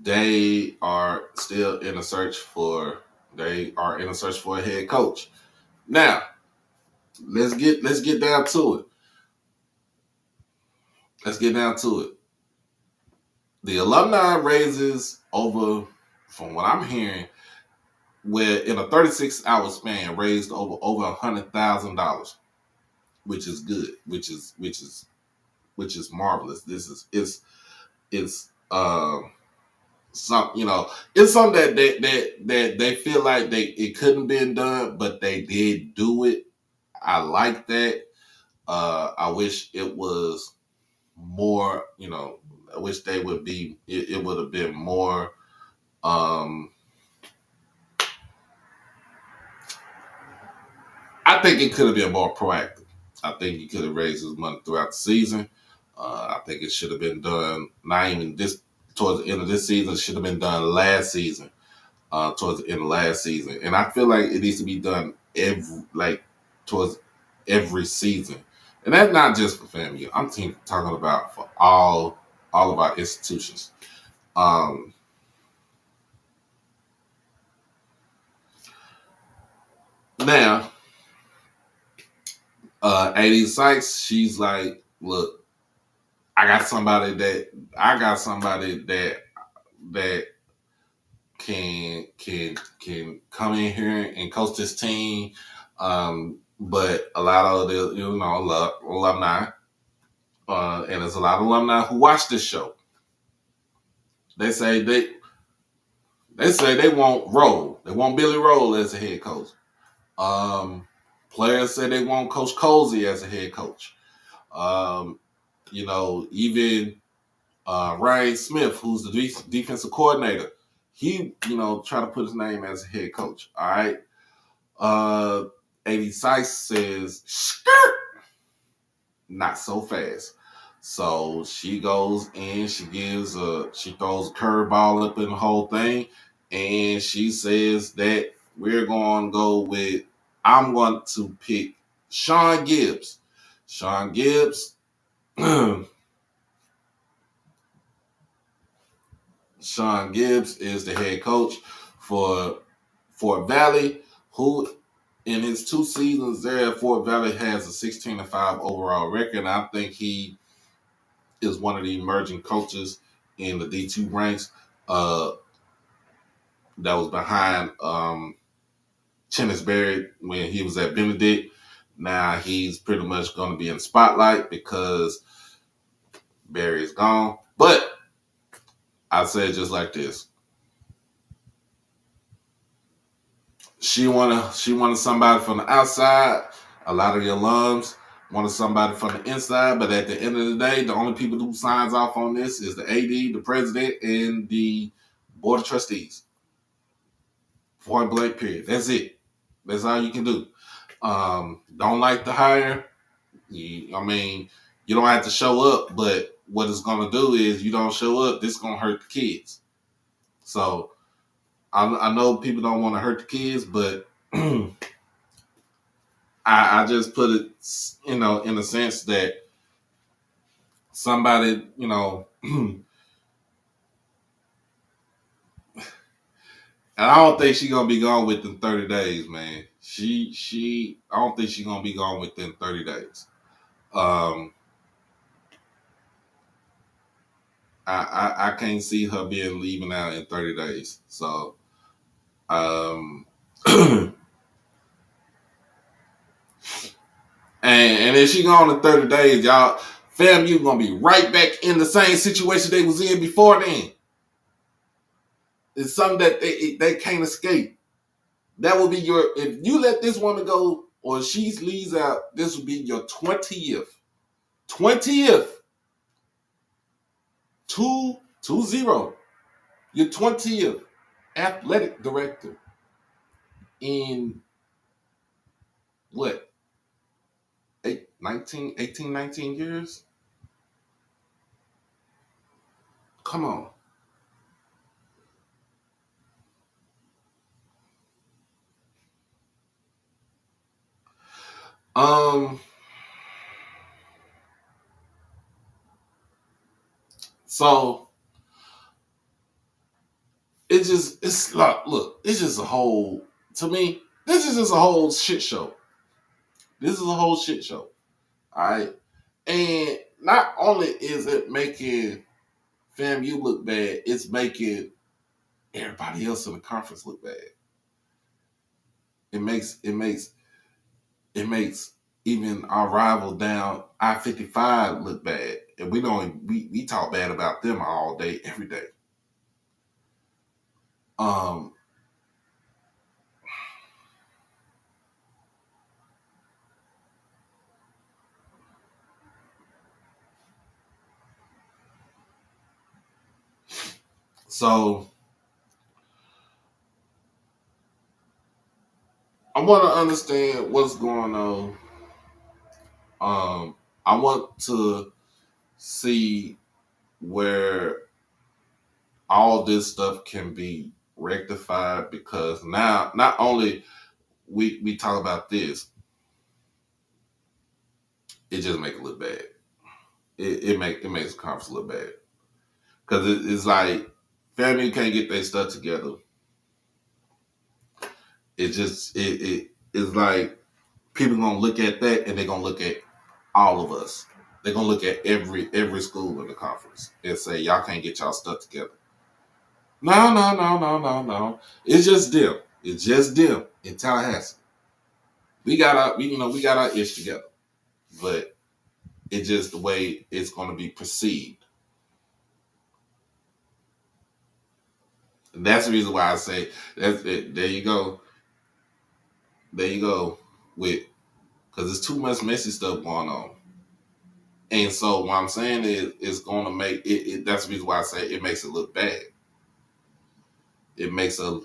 they are still in a search for a head coach. Now, let's get down to it. The alumni raises over, from what I'm hearing, where in a 36-hour span raised over $100,000, which is good, which is marvelous. This is some, you know, it's something that they feel like it couldn't been done, but they did do it. I like that. I wish it was more, you know, I wish they would be, it would have been more, I think it could have been more proactive. I think he could have raised his money throughout the season. I think it should have been done, not even towards the end of this season, it should have been done last season, towards the end of last season. And I feel like it needs to be done towards every season. And that's not just for FAMU. I'm talking about for all of our institutions. Now, AD Sykes, she's like, look, I got somebody that can come in here and coach this team. But a lot of the, you know, alumni, and there's a lot of alumni who watch this show. They say they want Roll. They want Billy Roll as a head coach. Players say they want Coach Colsey as a head coach. You know, even Ryan Smith, who's the defensive coordinator, he, you know, try to put his name as a head coach. All right. AD Sykes says, skirt, not so fast. So she goes in, she throws a curveball up in the whole thing, and she says that I'm going to pick Sean Gibbs. Sean Gibbs is the head coach for Fort Valley, who in his 2 seasons there at Fort Valley has a 16-5 overall record. And I think he is one of the emerging coaches in the D2 ranks that was behind Chennis Berry when he was at Benedict. Now he's pretty much going to be in the spotlight because Berry is gone. But I say it just like this. She wanted somebody from the outside. A lot of the alums wanted somebody from the inside. But at the end of the day, the only people who signs off on this is the AD, the president, and the board of trustees. Point blank period. That's it. That's all you can do. Don't like the hire. You don't have to show up, but what it's going to do is you don't show up, this is going to hurt the kids. So I know people don't want to hurt the kids, but I just put it, in a sense that somebody, and I don't think she's gonna be gone within 30 days, man. I don't think she's gonna be gone within 30 days. I can't see her being leaving out in 30 days. So, and if she gone in 30 days, y'all, FAMU gonna be right back in the same situation they was in before then. It's something that they can't escape. That will be if you let this woman go or she leaves out, this will be your 20th. 20th. 2-0. Your 20th athletic director in what? 19 years? Come on. So it's like, look, it's just a whole, to me, this is just a whole shit show. This is a whole shit show. All right. And not only is it making FAMU look bad, it's making everybody else in the conference look bad. It makes even our rival down I-55 look bad. And we talk bad about them all day, every day. So I want to understand what's going on. I want to see where all this stuff can be rectified, because now not only we talk about this, it just make it look bad. It makes the conference look bad, because it's like family can't get their stuff together. It's like people gonna look at that and they're gonna look at all of us. They're gonna look at every school in the conference and say, y'all can't get y'all stuff together. No. It's just them. It's just them in Tallahassee. We got our ish together, but it's just the way it's gonna be perceived. And that's the reason why I say that's it. There you go. With, because there's too much messy stuff going on. And so what I'm saying is it's going to make it. That's the reason why I say it makes it look bad. It makes the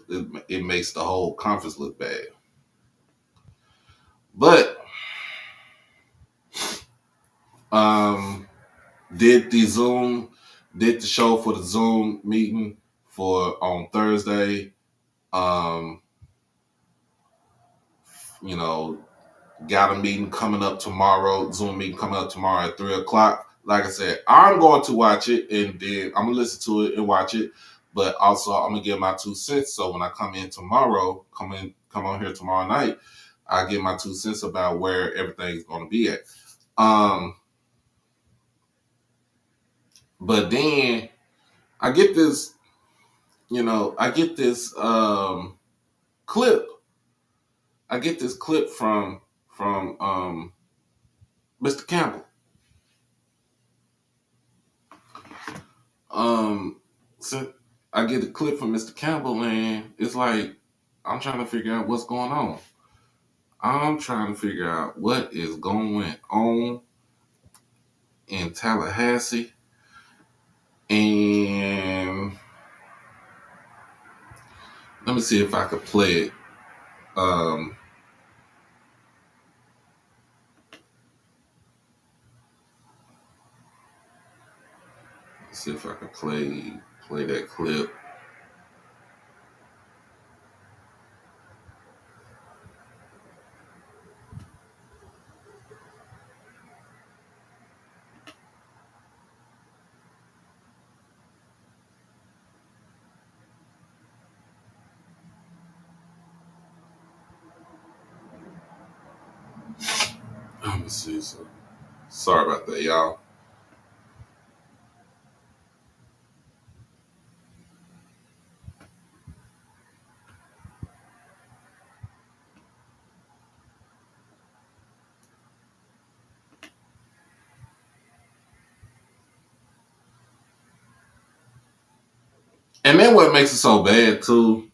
whole conference look bad. But did the show for the Zoom meeting on Thursday. Got a meeting coming up tomorrow. Zoom meeting coming up tomorrow at 3:00. Like I said, I'm going to watch it and then I'm gonna listen to it and watch it. But also I'm gonna give my 2 cents. So when I come on here tomorrow night, I give my 2 cents about where everything's gonna be at. But then I get this, clip. I get this clip from Mr. Campbell. So I get a clip from Mr. Campbell, and it's like I'm trying to figure out what's going on. I'm trying to figure out what is going on in Tallahassee, and let me see if I could play it. See if I can play that clip. Let me see. So, sorry about that, y'all. And then what makes it so bad too?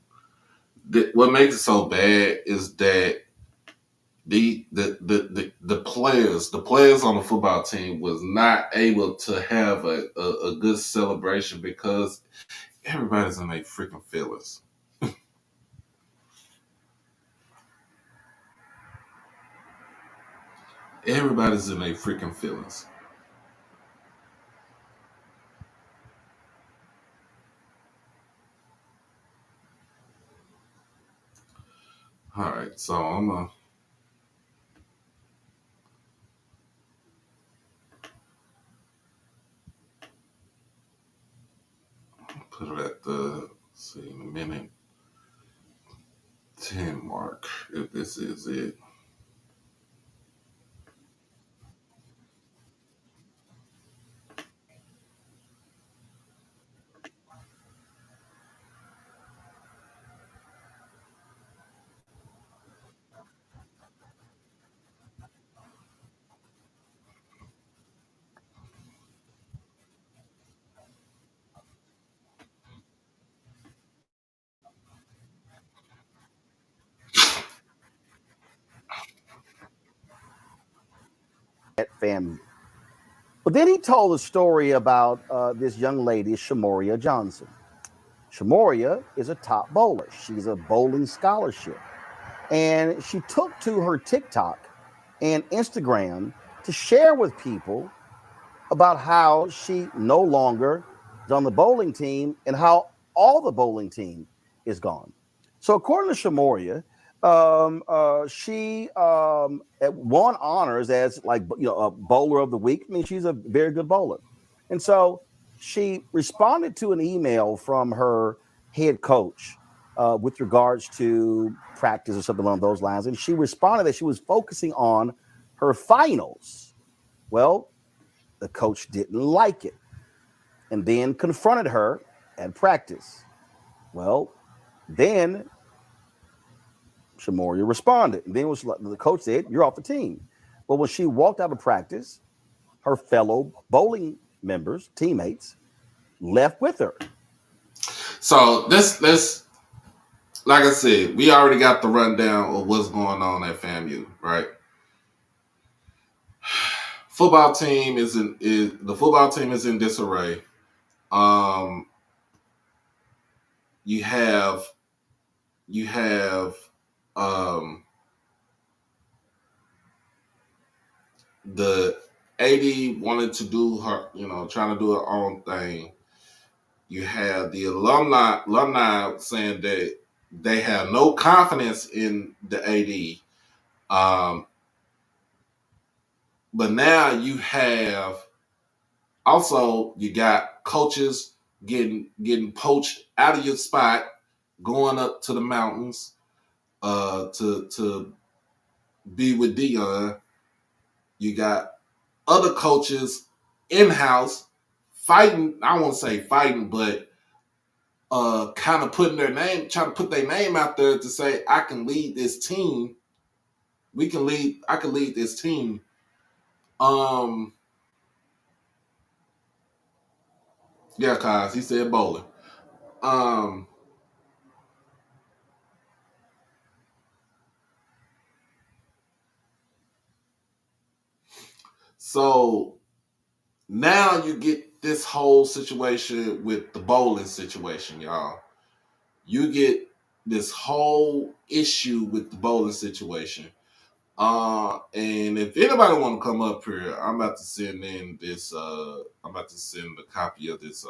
What makes it so bad is that the players on the football team was not able to have a good celebration because everybody's in their freaking feelings. Everybody's in their freaking feelings. All right, so I'm gonna put it at the minute 10 mark if this is it.
At FAMU. But then he told a story about this young lady, Shoria Johnson. Shoria is a top bowler. She's a bowling scholarship. And she took to her TikTok and Instagram to share with people about how she no longer is on the bowling team and how all the bowling team is gone. So according to Shoria, she won honors as a bowler of the week. I mean, she's a very good bowler, and so she responded to an email from her head coach with regards to practice or something along those lines, and she responded that she was focusing on her finals. Well, the coach didn't like it, and then confronted her at practice. Well, then Shoria responded. And then the coach said, "You're off the team." But when she walked out of practice, her fellow bowling members, teammates, left with her.
So this like I said, we already got the rundown of what's going on at FAMU, right? Football team is the football team is in disarray. Um, you have the AD wanted to do her, trying to do her own thing. You have the alumni saying that they have no confidence in the AD. But now you got coaches getting poached out of your spot, going up to the mountains to be with Dion. You got other coaches in-house fighting. I won't say fighting, but kind of trying to put their name out there to say, I can lead this team. I can lead this team. Yeah, cause he said bowling. So now you get this whole situation with the bowling situation, y'all. You get this whole issue with the bowling situation. And if anybody want to come up here, I'm about to send in this. I'm about to send a copy of this.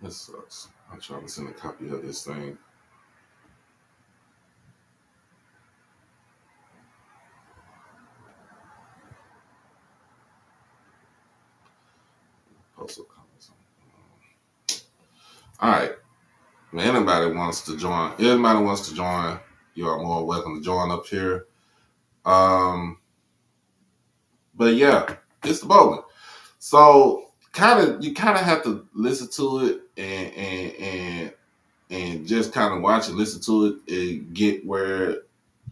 This sucks. I'm trying to send a copy of this thing. also comes. All right. If anybody wants to join, you are more welcome to join up here. But yeah, it's the bowling. So you kind of have to listen to it and just kind of watch and listen to it and get where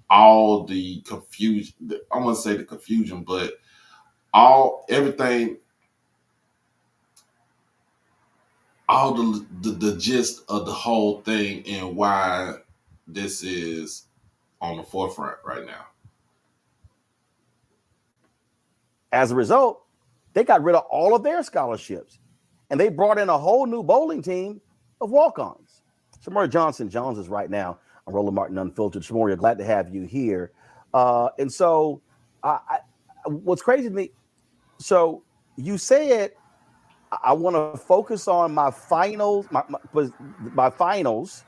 all the confusion, I won't say the confusion, but everything, all the gist of the whole thing and why this is on the forefront right now.
As a result, they got rid of all of their scholarships, and they brought in a whole new bowling team of walk-ons. Shoria Johnson Jones is right now on Roland Martin Unfiltered. Shoria, glad to have you here. And so, what's crazy to me, so you said, I want to focus on my finals, my finals.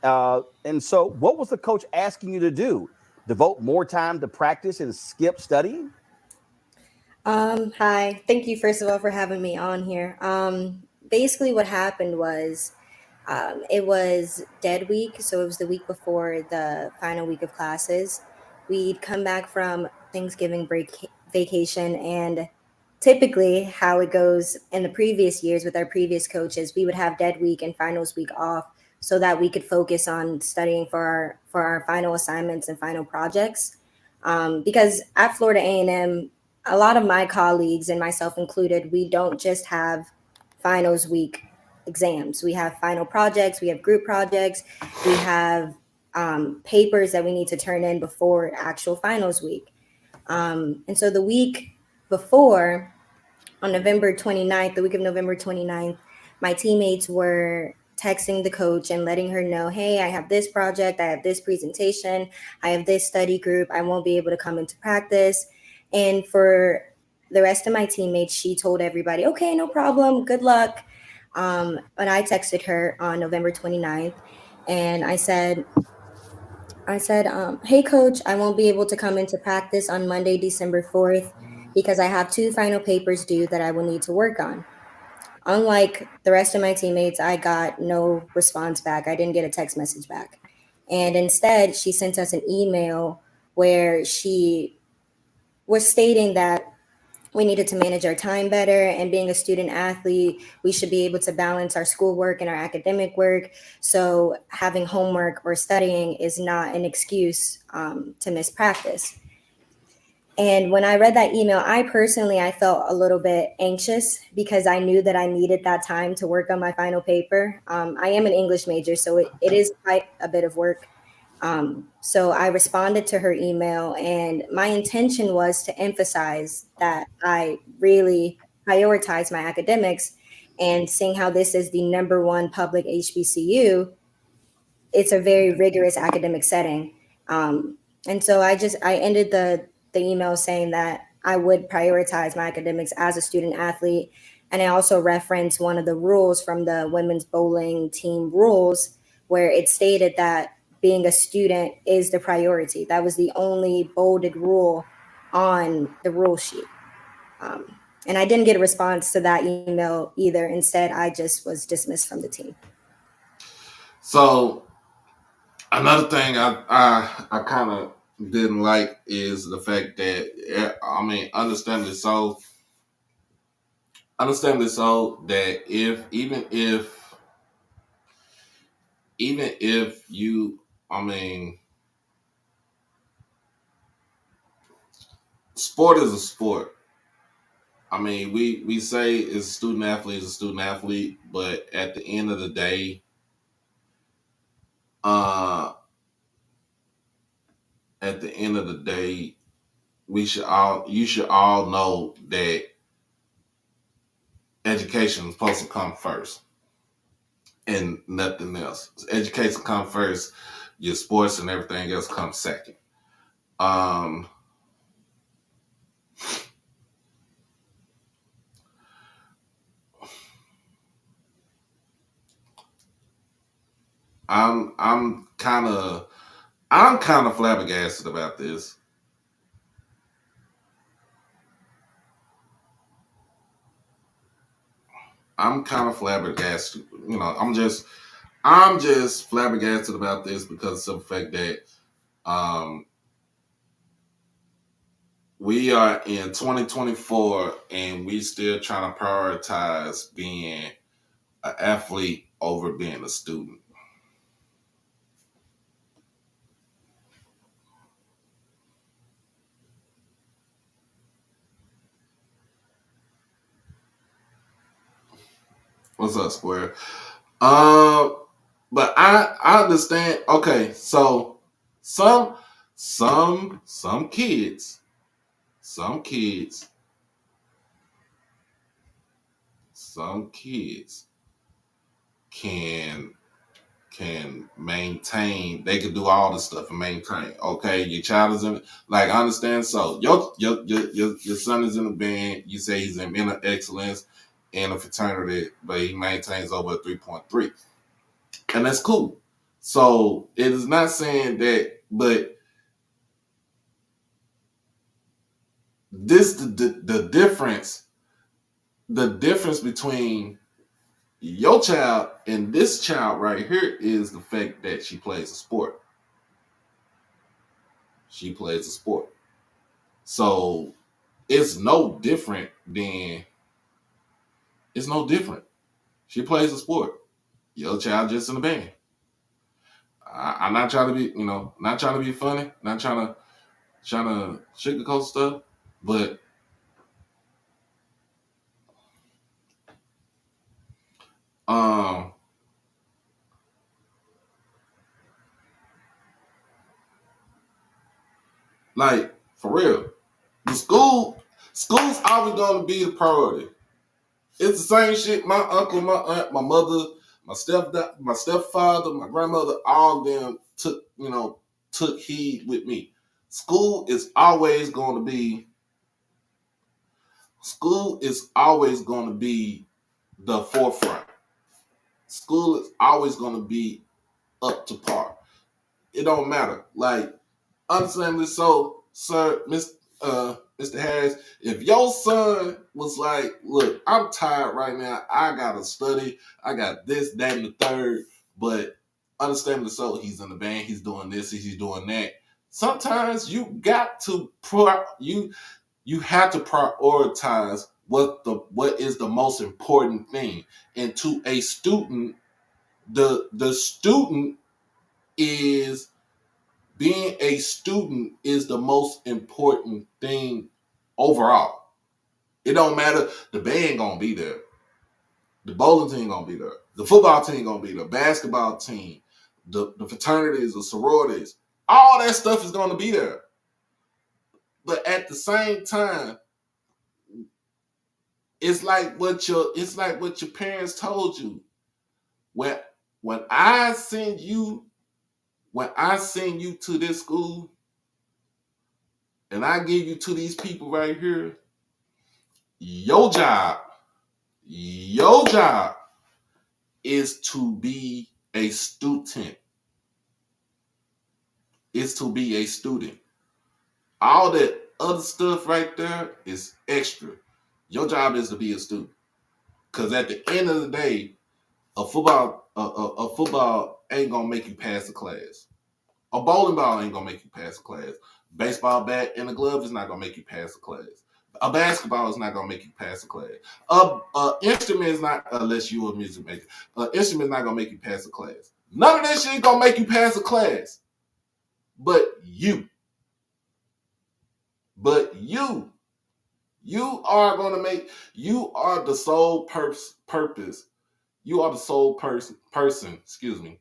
And so, what was the coach asking you to do? Devote more time to practice and skip studying?
Hi. Thank you, first of all, for having me on here. Basically, what happened was it was dead week. So it was the week before the final week of classes. We'd come back from Thanksgiving break vacation, and typically how it goes in the previous years with our previous coaches, we would have dead week and finals week off so that we could focus on studying for our final assignments and final projects. Because at Florida A&M, a lot of my colleagues and myself included, we don't just have finals week exams. We have final projects, we have group projects, we have papers that we need to turn in before actual finals week. And so the week before, on November 29th, the week of November 29th, my teammates were texting the coach and letting her know, hey, I have this project, I have this presentation, I have this study group, I won't be able to come into practice. And for the rest of my teammates, she told everybody, okay, no problem, good luck. But I texted her on November 29th and I said, hey, coach, I won't be able to come into practice on Monday, December 4th, because I have 2 final papers due that I will need to work on. Unlike the rest of my teammates, I got no response back. I didn't get a text message back. And instead, she sent us an email where she was stating that we needed to manage our time better, and being a student athlete, we should be able to balance our schoolwork and our academic work. So having homework or studying is not an excuse to miss practice. And when I read that email, I felt a little bit anxious because I knew that I needed that time to work on my final paper. I am an English major, so it is quite a bit of work. So I responded to her email, and my intention was to emphasize that I really prioritize my academics, and seeing how this is the #1 public HBCU, it's a very rigorous academic setting. And so I ended the email saying that I would prioritize my academics as a student athlete. And I also referenced one of the rules from the women's bowling team rules, where it stated that being a student is the priority. That was the only bolded rule on the rule sheet. And I didn't get a response to that email either. Instead, I just was dismissed from the team.
So another thing I kind of didn't like is the fact that, I mean, understandably so, that even if you, I mean, sport is a sport. I mean, we say it's a student athlete, but at the end of the day, you should all know that education is supposed to come first and nothing else. Education comes first, your sports and everything else comes second. I'm kind of flabbergasted about this. I'm kind of flabbergasted. I'm just flabbergasted about this because of the fact that we are in 2024 and we still trying to prioritize being an athlete over being a student. What's up, Square? But I understand. Okay, so some kids can maintain. They can do all this stuff and maintain. Okay, your child is in, like, I understand. So your son is in a band. You say he's in mental excellence in a fraternity, but he maintains over a 3.3, and that's cool. So it is not saying that, but this the difference. The difference between your child and this child right here is the fact that she plays a sport. She plays a sport. So it's no different. She plays a sport. Your child just in the band. I'm not trying to be, not trying to be funny, not trying to sugarcoat stuff, but like, for real, the school's always going to be the priority. It's the same shit. My uncle, my aunt, my mother, my stepfather, my grandmother, all of them took heed with me. School is always going to be the forefront. School is always going to be up to par. It don't matter. Like, understandably so, sir, Mr. Harris, if your son was like, look, I'm tired right now. I got to study. I got this, that, and the third. But understandably so, he's in the band. He's doing this. He's doing that. Sometimes you got to you have to prioritize what is the most important thing. And to a student, the student is being a student is the most important thing overall. It don't matter. The band gonna be there. The bowling team gonna be there. The football team gonna be there. Basketball team, the fraternities, the sororities, all that stuff is gonna be there. But at the same time, it's like what your parents told you. When I send you to this school and I give you to these people right here, your job is to be a student. Is to be a student. All that other stuff right there is extra. Your job is to be a student. Because at the end of the day, a football ain't gonna make you pass the class. A bowling ball ain't gonna make you pass the class. Baseball bat and a glove is not gonna make you pass the class. A basketball is not gonna make you pass the class. A instrument is not, unless you're a music maker. An instrument is not gonna make you pass the class. None of this shit gonna make you pass the class. But you are gonna make. You are the sole purpose. You are the sole person. Excuse me.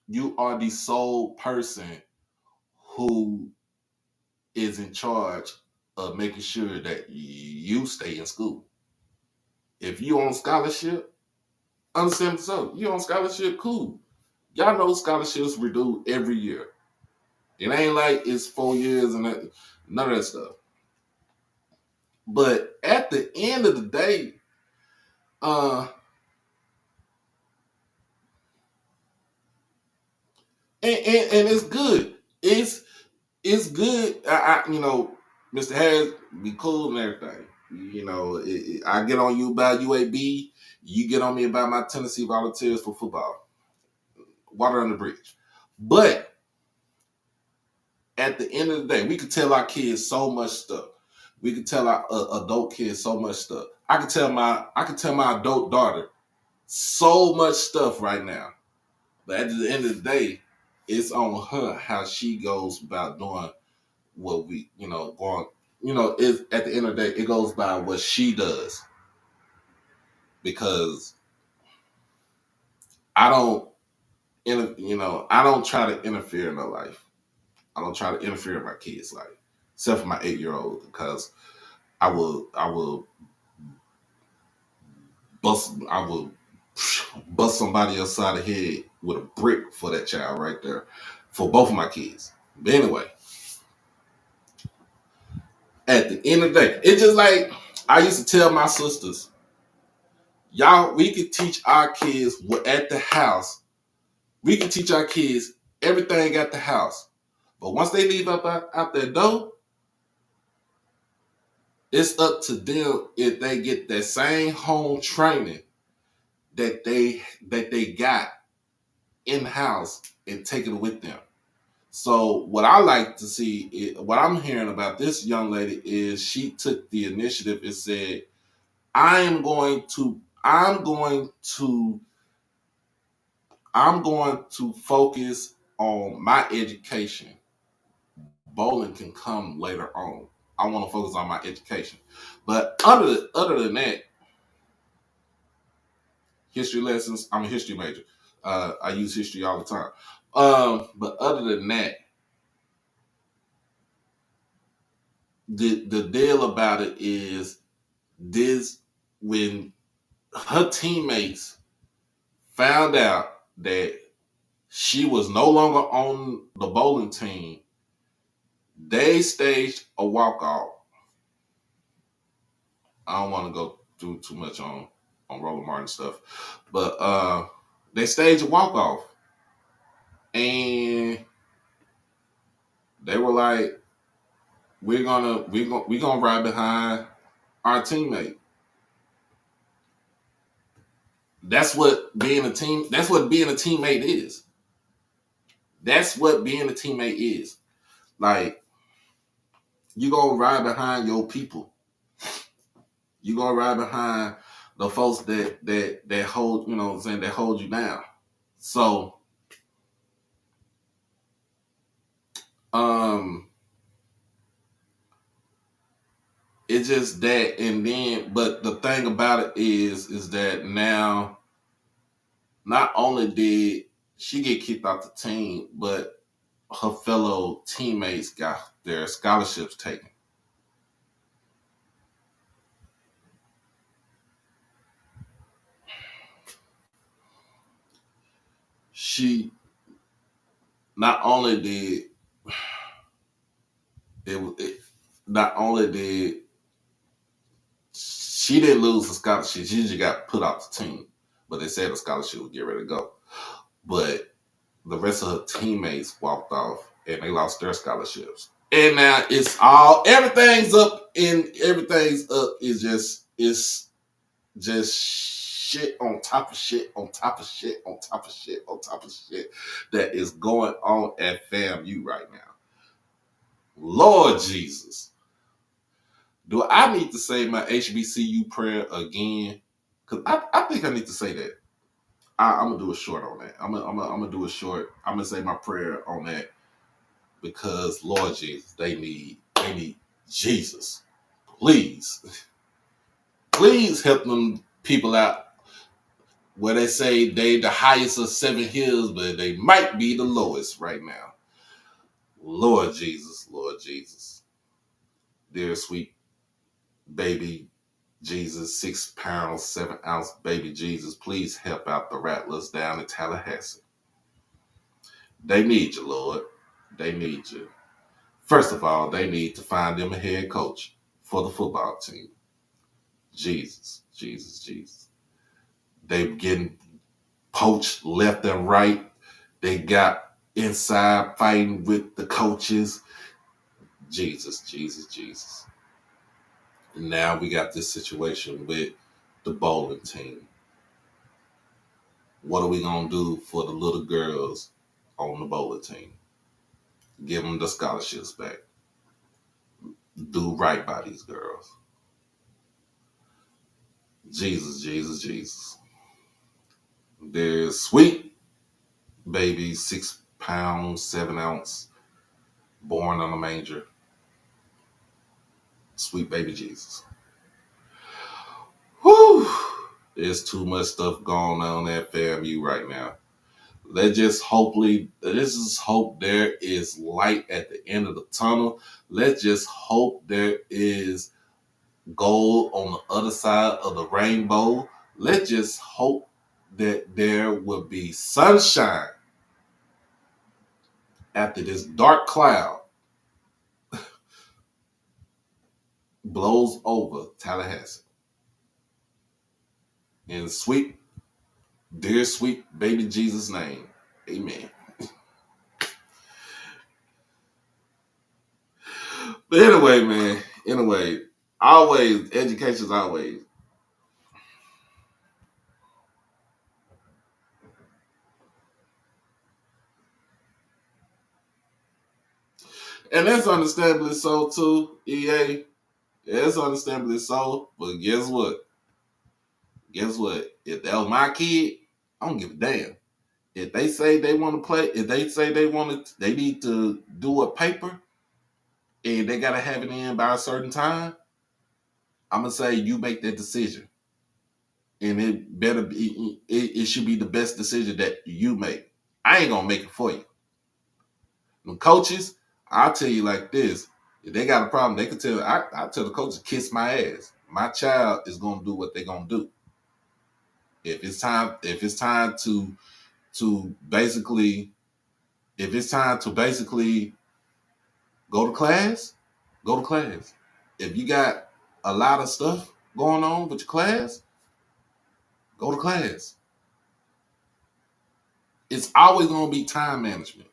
You are the sole person who is in charge of making sure that you stay in school. If you on scholarship, understand so. You on scholarship, cool. Y'all know scholarships renew every year. It ain't like it's 4 years and none of that stuff. But at the end of the day, and it's good. It's good. Mr. Harris be cool and everything. I get on you about UAB. You get on me about my Tennessee Volunteers for football. Water on the bridge. But at the end of the day, we could tell our kids so much stuff. We could tell our adult kids so much stuff. I could tell my adult daughter so much stuff right now. But at the end of the day, it's on her how she goes about doing what we, is at the end of the day, it goes by what she does. Because I don't try to interfere in her life. I don't try to interfere in my kids' life, except for my 8-year-old, because I will bust somebody else's side of the head with a brick for that child right there, for both of my kids. But anyway, at the end of the day, it's just like I used to tell my sisters, y'all, we could teach our kids at the house. We can teach our kids everything at the house. But once they leave out their door, it's up to them if they get that same home training that they got in-house and take it with them. So what I like to see, what I'm hearing about this young lady is she took the initiative and said, I'm going to focus on my education. Bowling can come later on. I want to focus on my education. But other than that, history lessons, I'm a history major. I use history all the time. But other than that, the deal about it is this: when her teammates found out that she was no longer on the bowling team, they staged a walkout. I don't want to go through too much on Roland Martin stuff, but they staged a walk-off, and they were like, we're gonna ride behind our teammate. That's what being a teammate is. That's what being a teammate is. Like, you gonna ride behind your people. You gonna ride behind the folks that hold, that hold you down. So it's just that, and then, but the thing about it is that now, not only did she get kicked off the team, but her fellow teammates got their scholarships taken. She not only did she didn't lose the scholarship, she just got put off the team. But they said the scholarship would get ready to go. But the rest of her teammates walked off and they lost their scholarships. And now everything's up is just shit on top of shit on top of shit on top of shit on top of shit that is going on at FAMU right now. Lord Jesus. Do I need to say my HBCU prayer again? Because I think I need to say that. I'm going to do a short on that. I'm gonna do a short. I'm going to say my prayer on that because, Lord Jesus, they need Jesus. Please help them people out where they say they the highest of 7 hills, but they might be the lowest right now. Lord Jesus. Dear sweet baby Jesus, 6 pounds, 7 ounce baby Jesus, please help out the Rattlers down in Tallahassee. They need you, Lord. They need you. First of all, they need to find them a head coach for the football team. Jesus. They getting poached left and right. They got inside fighting with the coaches. Jesus. And now we got this situation with the bowling team. what are we going to do for the little girls on the bowling team? Give them the scholarships back. Do right by these girls. Jesus, Jesus, Jesus. There's sweet baby, 6 pounds, 7 ounce, born on a manger. Sweet baby Jesus. Whew. There's too much stuff going on at FAMU right now. Let's just hope there is light at the end of the tunnel. Let's just hope there is gold on the other side of the rainbow. Let's just hope that there will be sunshine after this dark cloud blows over Tallahassee. In sweet, dear sweet baby Jesus' name, amen. But anyway, man, always, education's always. And that's understandably so too, EA. That's understandably so. But guess what? If that was my kid, I don't give a damn. If they say they want to play, if they say they need to do a paper and they gotta have it in by a certain time, I'm gonna say you make that decision. And it better be it should be the best decision that you make. I ain't gonna make it for you. The coaches, I'll tell you like this. If they got a problem, they can tell I tell the coaches, kiss my ass. My child is gonna do what they're gonna do. If it's time to basically go to class, go to class. If you got a lot of stuff going on with your class, go to class. It's always going to be time management.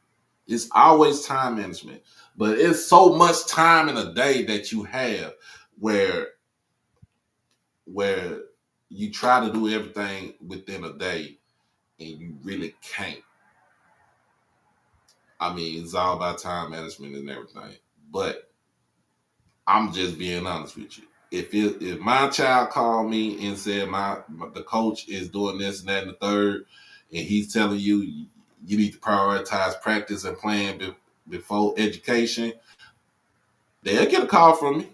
It's always time management. But it's so much time in a day that you have where you try to do everything within a day and you really can't. I mean, it's all about time management and everything. But I'm just being honest with you. If my child called me and said the coach is doing this and that and the third, and he's telling you you need to prioritize practice and playing before education, they'll get a call from me.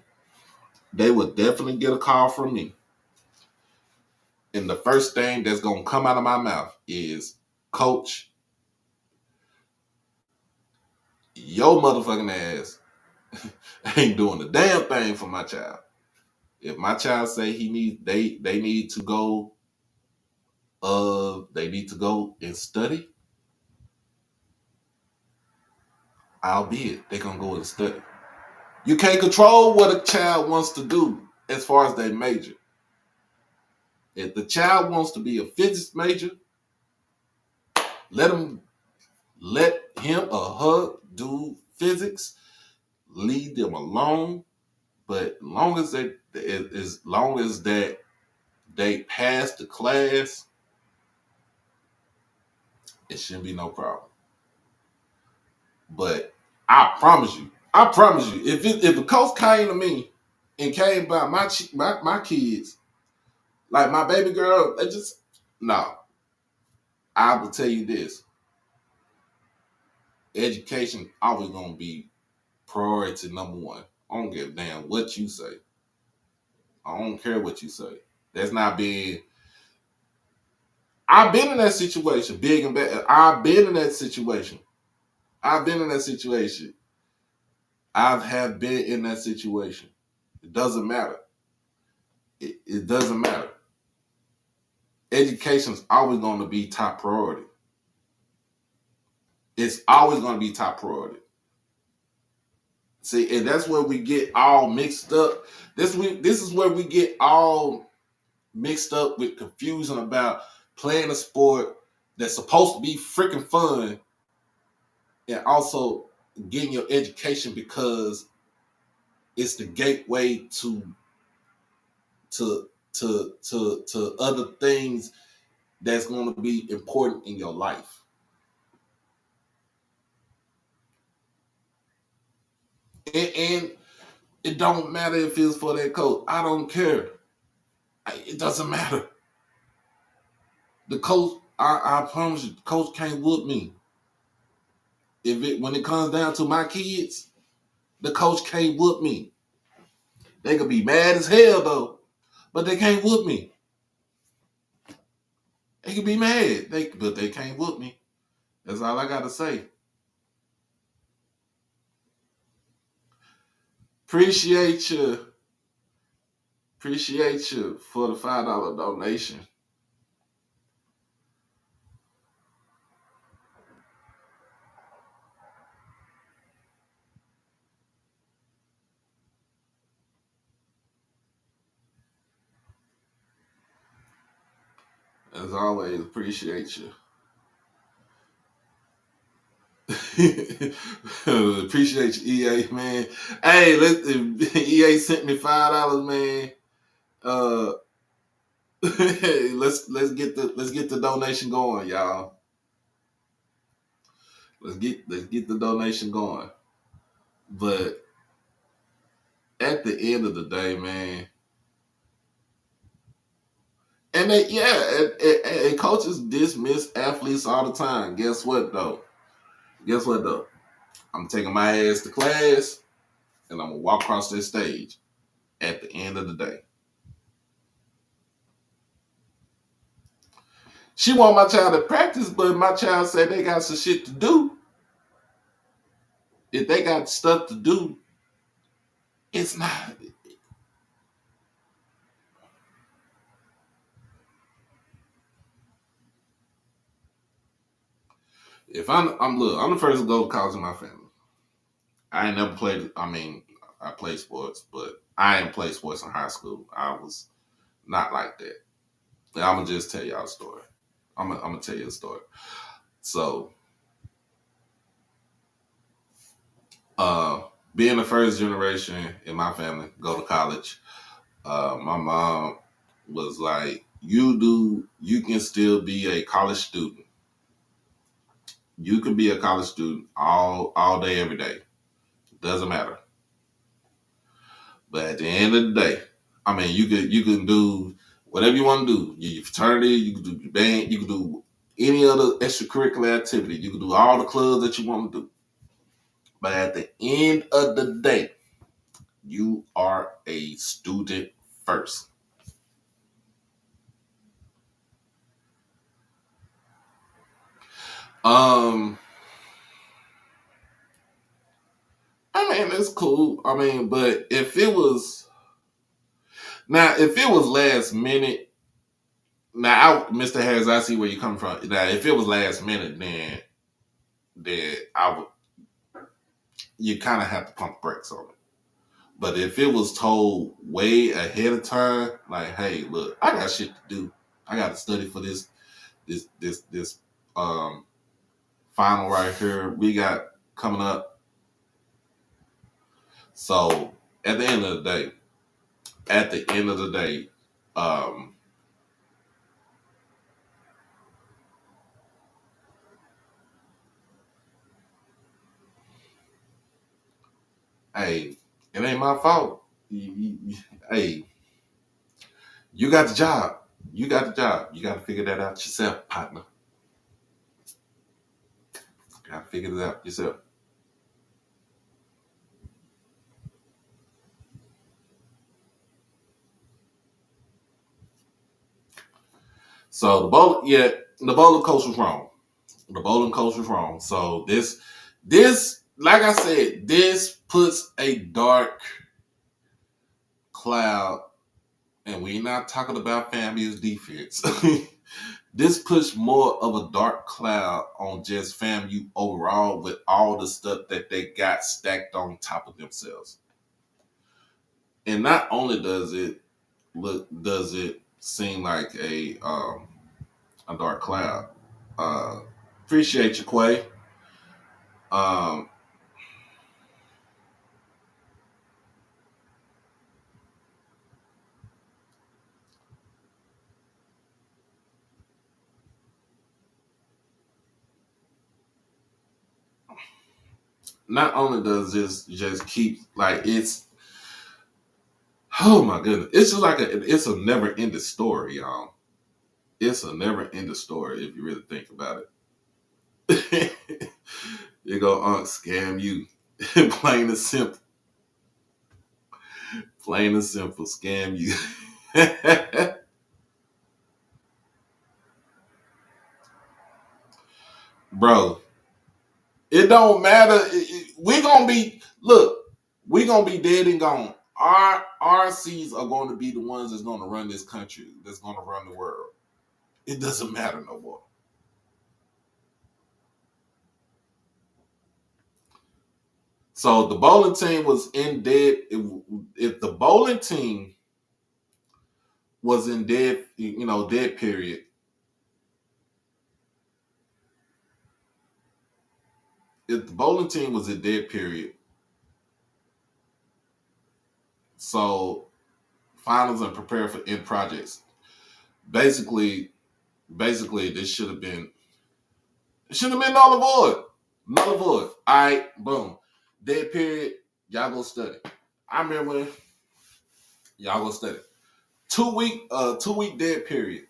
They will definitely get a call from me. And the first thing that's going to come out of my mouth is, Coach, your motherfucking ass ain't doing a damn thing for my child. If my child say they need to go and study, albeit they're gonna go and study. You can't control what a child wants to do as far as their major. If the child wants to be a physics major, let him or her do physics. Leave them alone. But as long as they pass the class, it shouldn't be no problem. But I promise you, if a coach came to me and came by my kids, like my baby girl, I will tell you this: education always gonna be priority number one. I don't give a damn what you say. I don't care what you say. That's not being. I've been in that situation, big and bad. I've been in that situation. I have been in that situation. It doesn't matter. It doesn't matter. Education is always going to be top priority. It's always going to be top priority. See, and that's where we get all mixed up. This is where we get all mixed up with confusion about playing a sport that's supposed to be freaking fun and also getting your education, because it's the gateway to other things that's going to be important in your life. And it don't matter if it's for that coach. I don't care. It doesn't matter. The coach, I promise you, the coach can't whoop me. When it comes down to my kids, the coach can't whoop me. They could be mad as hell though, but they can't whoop me. They can be mad, but they can't whoop me. That's all I gotta say. Appreciate you for the $5 donation. As always, appreciate you. Appreciate you, EA, man. Hey, EA sent me $5, man. Let's get the donation going, y'all. Let's get the donation going. But at the end of the day, man, and coaches dismiss athletes all the time. Guess what though? I'm taking my ass to class, and I'm gonna walk across that stage. At the end of the day, she want my child to practice, but my child said they got some shit to do. If they got stuff to do, it's not. If I'm the first to go to college in my family. I ain't never played. I mean, I played sports, but I ain't played sports in high school. I was not like that. And I'm gonna just tell y'all a story. I'm gonna tell you a story. So, being the first generation in my family go to college, my mom was like, you can still be a college student. You can be a college student all day, every day. Doesn't matter. But at the end of the day, I mean, you can do whatever you want to do. Your fraternity, you can do your band, you can do any other extracurricular activity. You can do all the clubs that you want to do. But at the end of the day, you are a student first. I mean, it's cool. I mean, but if it was last minute, Mr. Harris, I see where you come from. Now, if it was last minute, then I would. You kind of have to pump brakes on it. But if it was told way ahead of time, like, hey, look, I got shit to do. I got to study for this final right here we got coming up. So at the end of the day, hey, it ain't my fault. Hey, you got the job. You got the job. You got to figure that out yourself, partner. You got to figure it out yourself. So the bowling coach was wrong. The bowling coach was wrong. So this, like I said, this puts a dark cloud, and we're not talking about FAMU's defense. This puts more of a dark cloud on just FAMU overall with all the stuff that they got stacked on top of themselves. And not only does it seem like a dark cloud. Appreciate you, Quay. not only does this just keep like it's, oh my goodness, it's just like it's a never ending story, y'all. It's a never ending story if you really think about it. You go scam you, plain and simple, scam you. Bro, it don't matter. We gonna be we gonna be dead and gone. Our RCs are going to be the ones that's going to run this country, that's going to run the world. It doesn't matter no more. So the bowling team was in dead. If the bowling team was in dead, dead period. If the bowling team was in dead period, so finals and prepare for end projects. Basically, this should have been null and void. Null and void. All right, boom. Dead period. Y'all go study. I remember y'all go study. 2 week dead period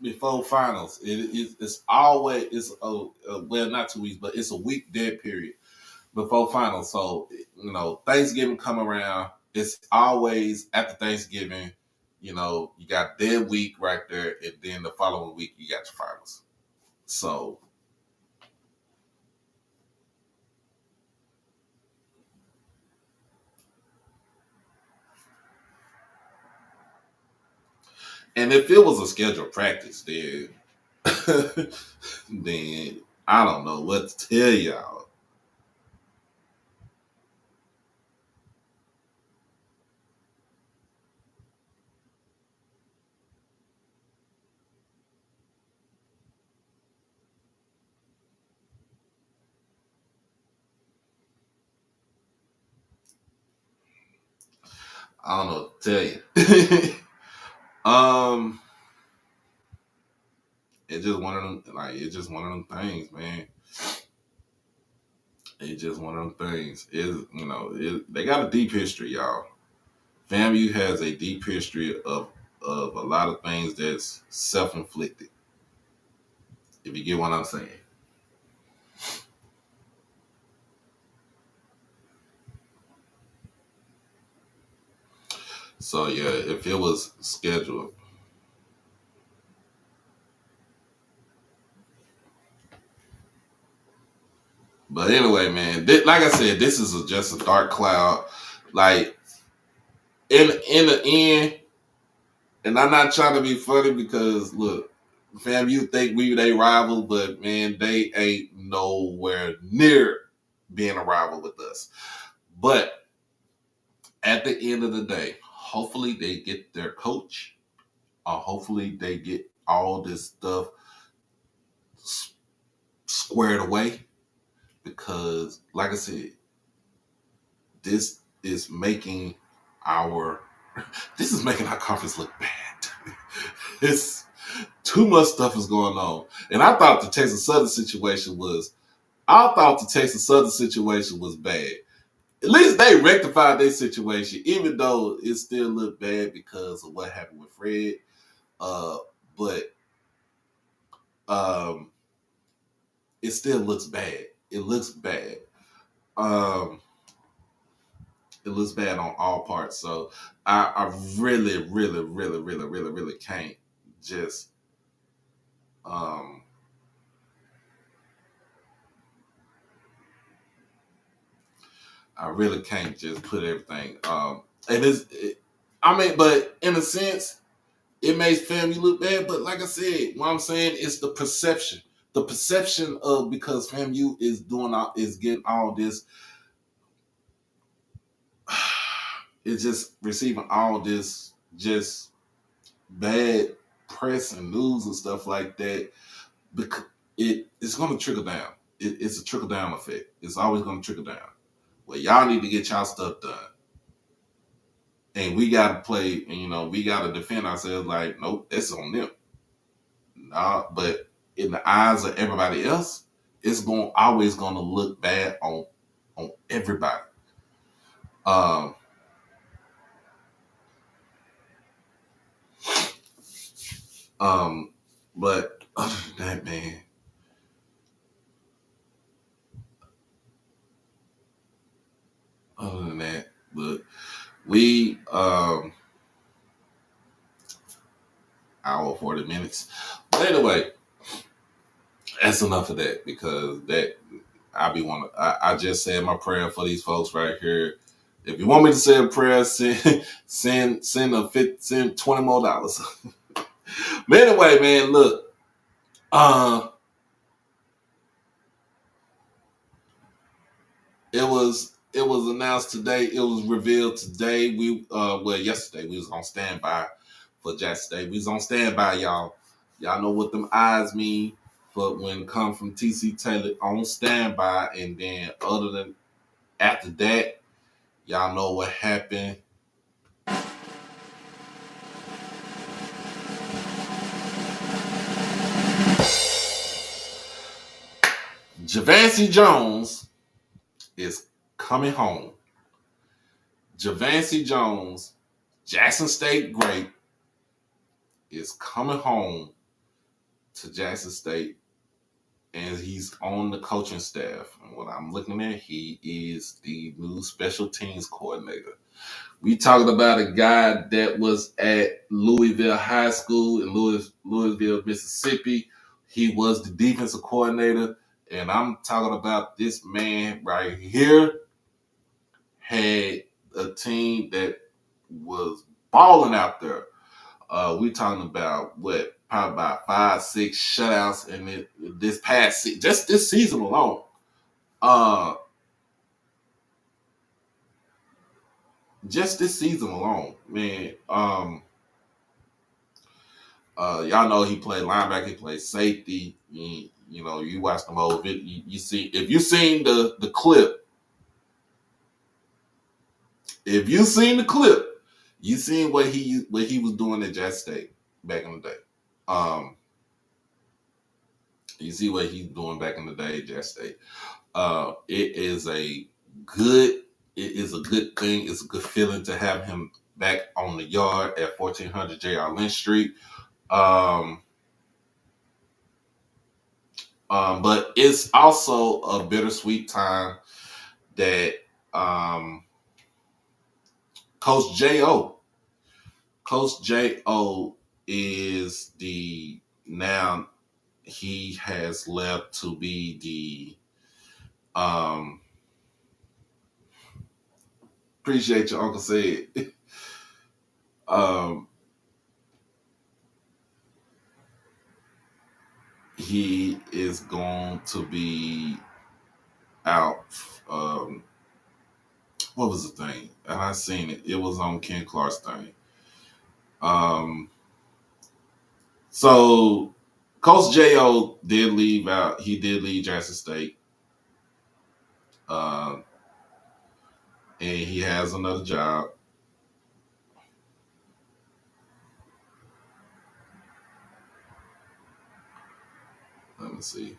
before finals. It's always well, not 2 weeks, but it's a week dead period before finals. So Thanksgiving come around. It's always after Thanksgiving. You got dead week right there, and then the following week you got your finals. So. And if it was a scheduled practice, then I don't know what to tell y'all. I don't know what to tell you. It's just one of them. Like, it's just one of them things, man. It's just one of them things. They got a deep history, y'all. FAMU has a deep history of a lot of things that's self-inflicted. If you get what I'm saying. So yeah, if it was scheduled. But anyway, man, like I said, this is just a dark cloud. Like, in the end, and I'm not trying to be funny because, look, FAMU think they rival, but, man, they ain't nowhere near being a rival with us. But at the end of the day, hopefully they get their coach, or hopefully they get all this stuff squared away. Because, like I said, this is making our conference look bad. It's too much stuff is going on. And I thought the Texas Southern situation was bad. At least they rectified their situation, even though it still looked bad because of what happened with Fred. But it still looks bad. It looks bad. It looks bad on all parts. So I really, really, really, really, really, really can't just I really can't just put everything. But in a sense, it makes FAMU look bad. But like I said, what I'm saying is the perception. The perception of, because FAMU is getting all this, it's just receiving all this just bad press and news and stuff like that. Because it's going to trickle down. It's a trickle down effect. It's always going to trickle down. Well, y'all need to get y'all stuff done. And we got to play, and we got to defend ourselves like, nope, that's on them. Nah, but in the eyes of everybody else, it's always going to look bad on on everybody. But other than that, man, but we hour 40 minutes. But anyway, that's enough of that because that I just said my prayer for these folks right here. If you want me to say a prayer, send $20 more. But anyway, man, look, it was announced today. It was revealed today. Yesterday we was on standby for Jackson State. We was on standby, y'all. Y'all know what them eyes mean. But when it come from TC Taylor on standby, and then after that, y'all know what happened. Javancy Jones is coming home. Javancy Jones, Jackson State great, is coming home to Jackson State, and he's on the coaching staff. And what I'm looking at, he is the new special teams coordinator. We talking about a guy that was at Louisville High School in Louisville, Mississippi. He was the defensive coordinator, and I'm talking about this man right here had a team that was balling out there. We talking about probably about 5-6 shutouts in this past season, just this season alone. Just this season alone, man. Y'all know he played linebacker, he played safety. You know, you watch them old video. You see, if you seen the clip, you seen what he was doing at Jackson State back in the day. You see what he's doing back in the day at Jackson State. It is a good thing. It's a good feeling to have him back on the yard at 1400 J.R. Lynch Street. But it's also a bittersweet time that Coach J.O. is now he has left to be the appreciate your Uncle said. He is going to be out. What was the thing? And I seen it. It was on Ken Clark's thing. So Coach J.O. did leave out. He did leave Jackson State. And he has another job. Let me see.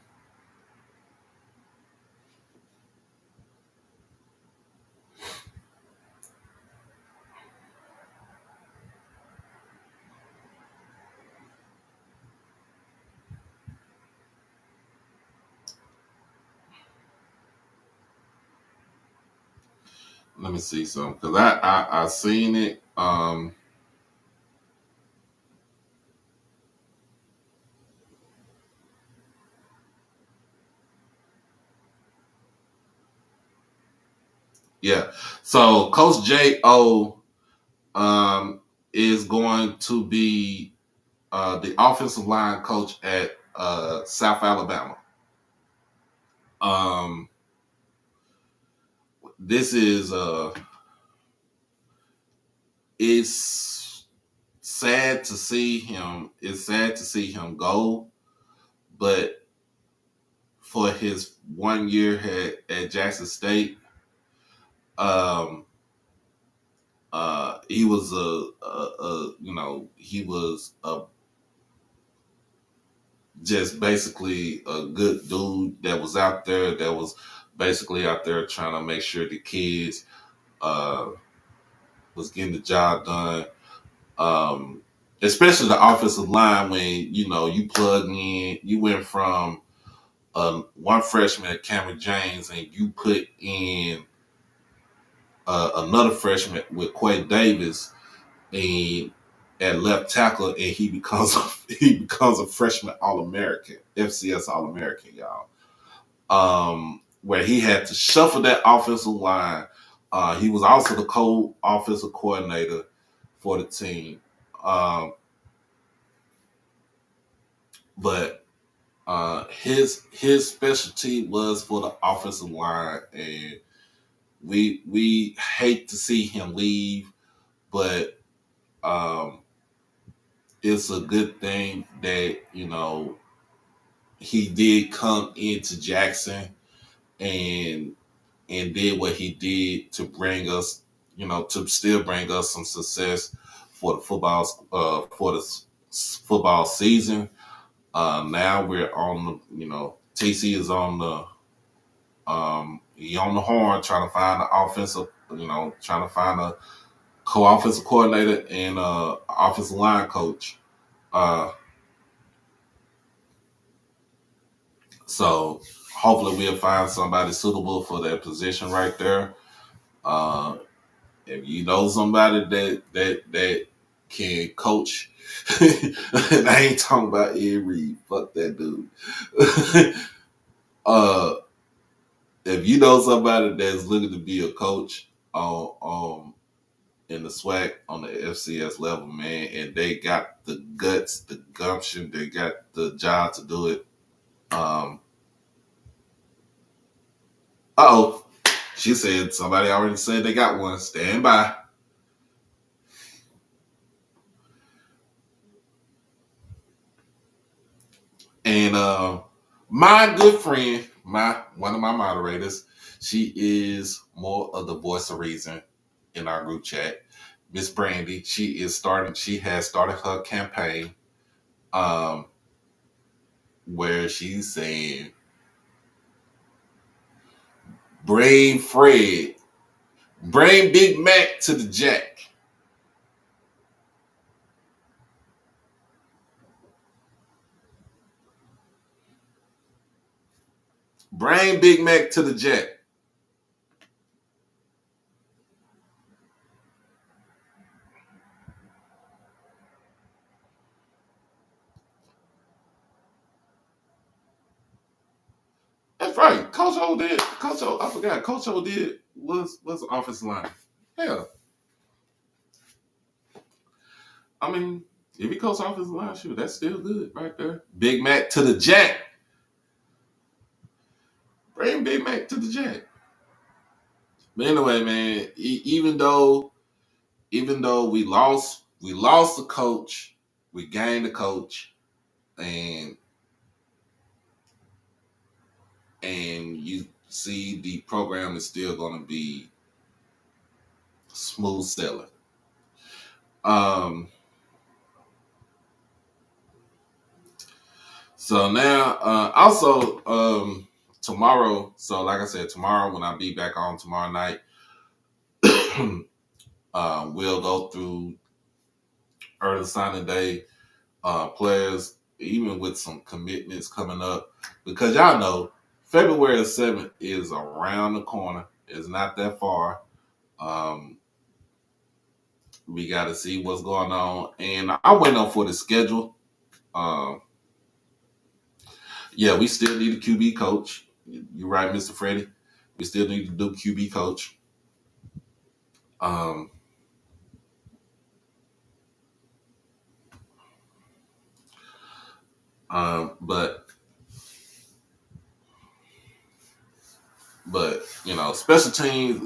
Let me see something because I seen it. Yeah. So Coach J.O. Is going to be the offensive line coach at South Alabama. This is it's sad to see him. It's sad to see him go, but for his 1 year at Jackson State, he was he was just basically a good dude that was out there that was basically out there trying to make sure the kids was getting the job done. Especially the offensive line when you plug in, you went from one freshman, Cameron James, and you put in another freshman with Quay Davis and at left tackle, and he becomes a freshman All-American, FCS All-American, y'all. Where he had to shuffle that offensive line. He was also the co-offensive coordinator for the team. But his specialty was for the offensive line, and we hate to see him leave, but it's a good thing that he did come into Jackson and did what he did to bring us, to still bring us some success for the football season. Now we're on the, TC is on the he on the horn trying to find the offensive, trying to find a co-offensive coordinator and offensive line coach. So hopefully we'll find somebody suitable for that position right there. If you know somebody that can coach, and I ain't talking about Ed Reed, fuck that dude. If you know somebody that's looking to be a coach in the SWAC on the FCS level, man, and they got the guts, the gumption, they got the job to do it. She said somebody already said they got one. Stand by. And my good friend, one of my moderators, she is more of the voice of reason in our group chat. Miss Brandy, she has started her campaign where she's saying, bring Fred, bring Big Mac to the Jack. Bring Big Mac to the Jack. That's right. Coach O did. Coach O, I forgot. Coach O did was an offensive line. Hell, I mean, if he coached offensive line, shoot, that's still good right there. Big Mac to the Jack. Bring Big Mac to the Jack. But anyway, man, even though we lost the coach, we gained the coach, and you see the program is still going to be smooth sailing. So now, also tomorrow. So like I said, tomorrow when I be back on tomorrow night, we'll go through early signing day players, even with some commitments coming up, because y'all know February 7th is around the corner. It's not that far. We got to see what's going on, and I went on for the schedule. Yeah, we still need a QB coach. You're right, Mr. Freddie. We still need to do QB coach. But special teams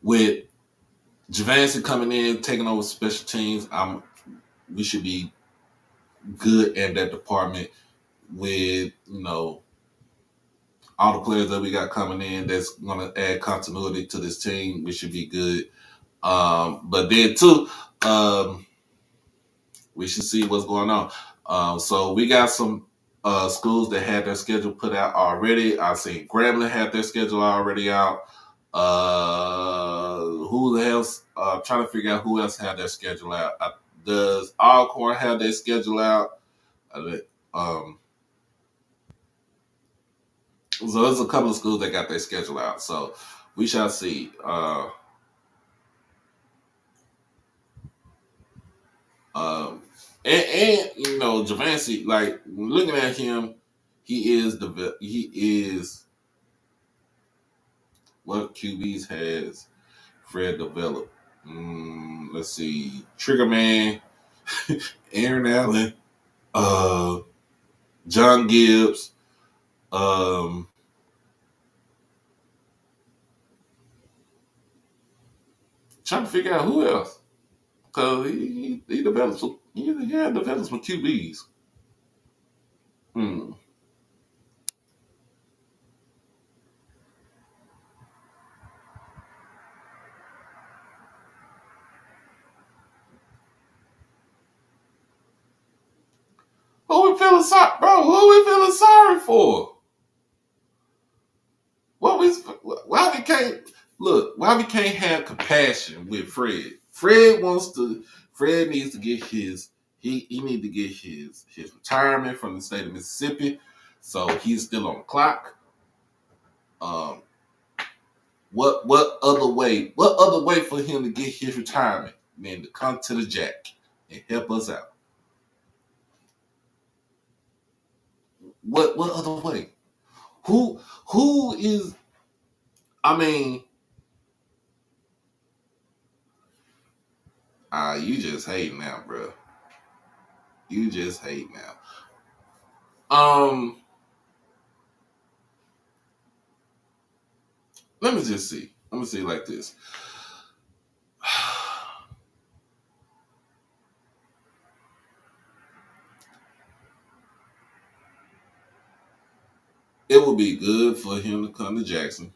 with Javancy coming in, taking over special teams, we should be good at that department with all the players that we got coming in that's going to add continuity to this team. We should be good. But then too, we should see what's going on. So we got some schools that had their schedule put out already. I've seen Grambling have their schedule already out. Who else? Trying to figure out who else had their schedule out. Does Alcorn have their schedule out? So there's a couple of schools that got their schedule out. So we shall see. And you know, Javancy, like looking at him, he is what QBs has Fred developed. Let's see, Triggerman, Aaron Allen, John Gibbs, trying to figure out who else, because he developed some, he had developed some QBs. Who we feeling sorry, bro? Who we feeling sorry for? Why we can't look? Why we can't have compassion with Fred? Fred needs to get his. He need to get his retirement from the state of Mississippi, so he's still on the clock. What other way? What other way for him to get his retirement than to come to the Jack and help us out? What other way? Who is? I mean, you just hate now, bro. You just hate now. Let me just see. Let me see it like this. It would be good for him to come to Jackson.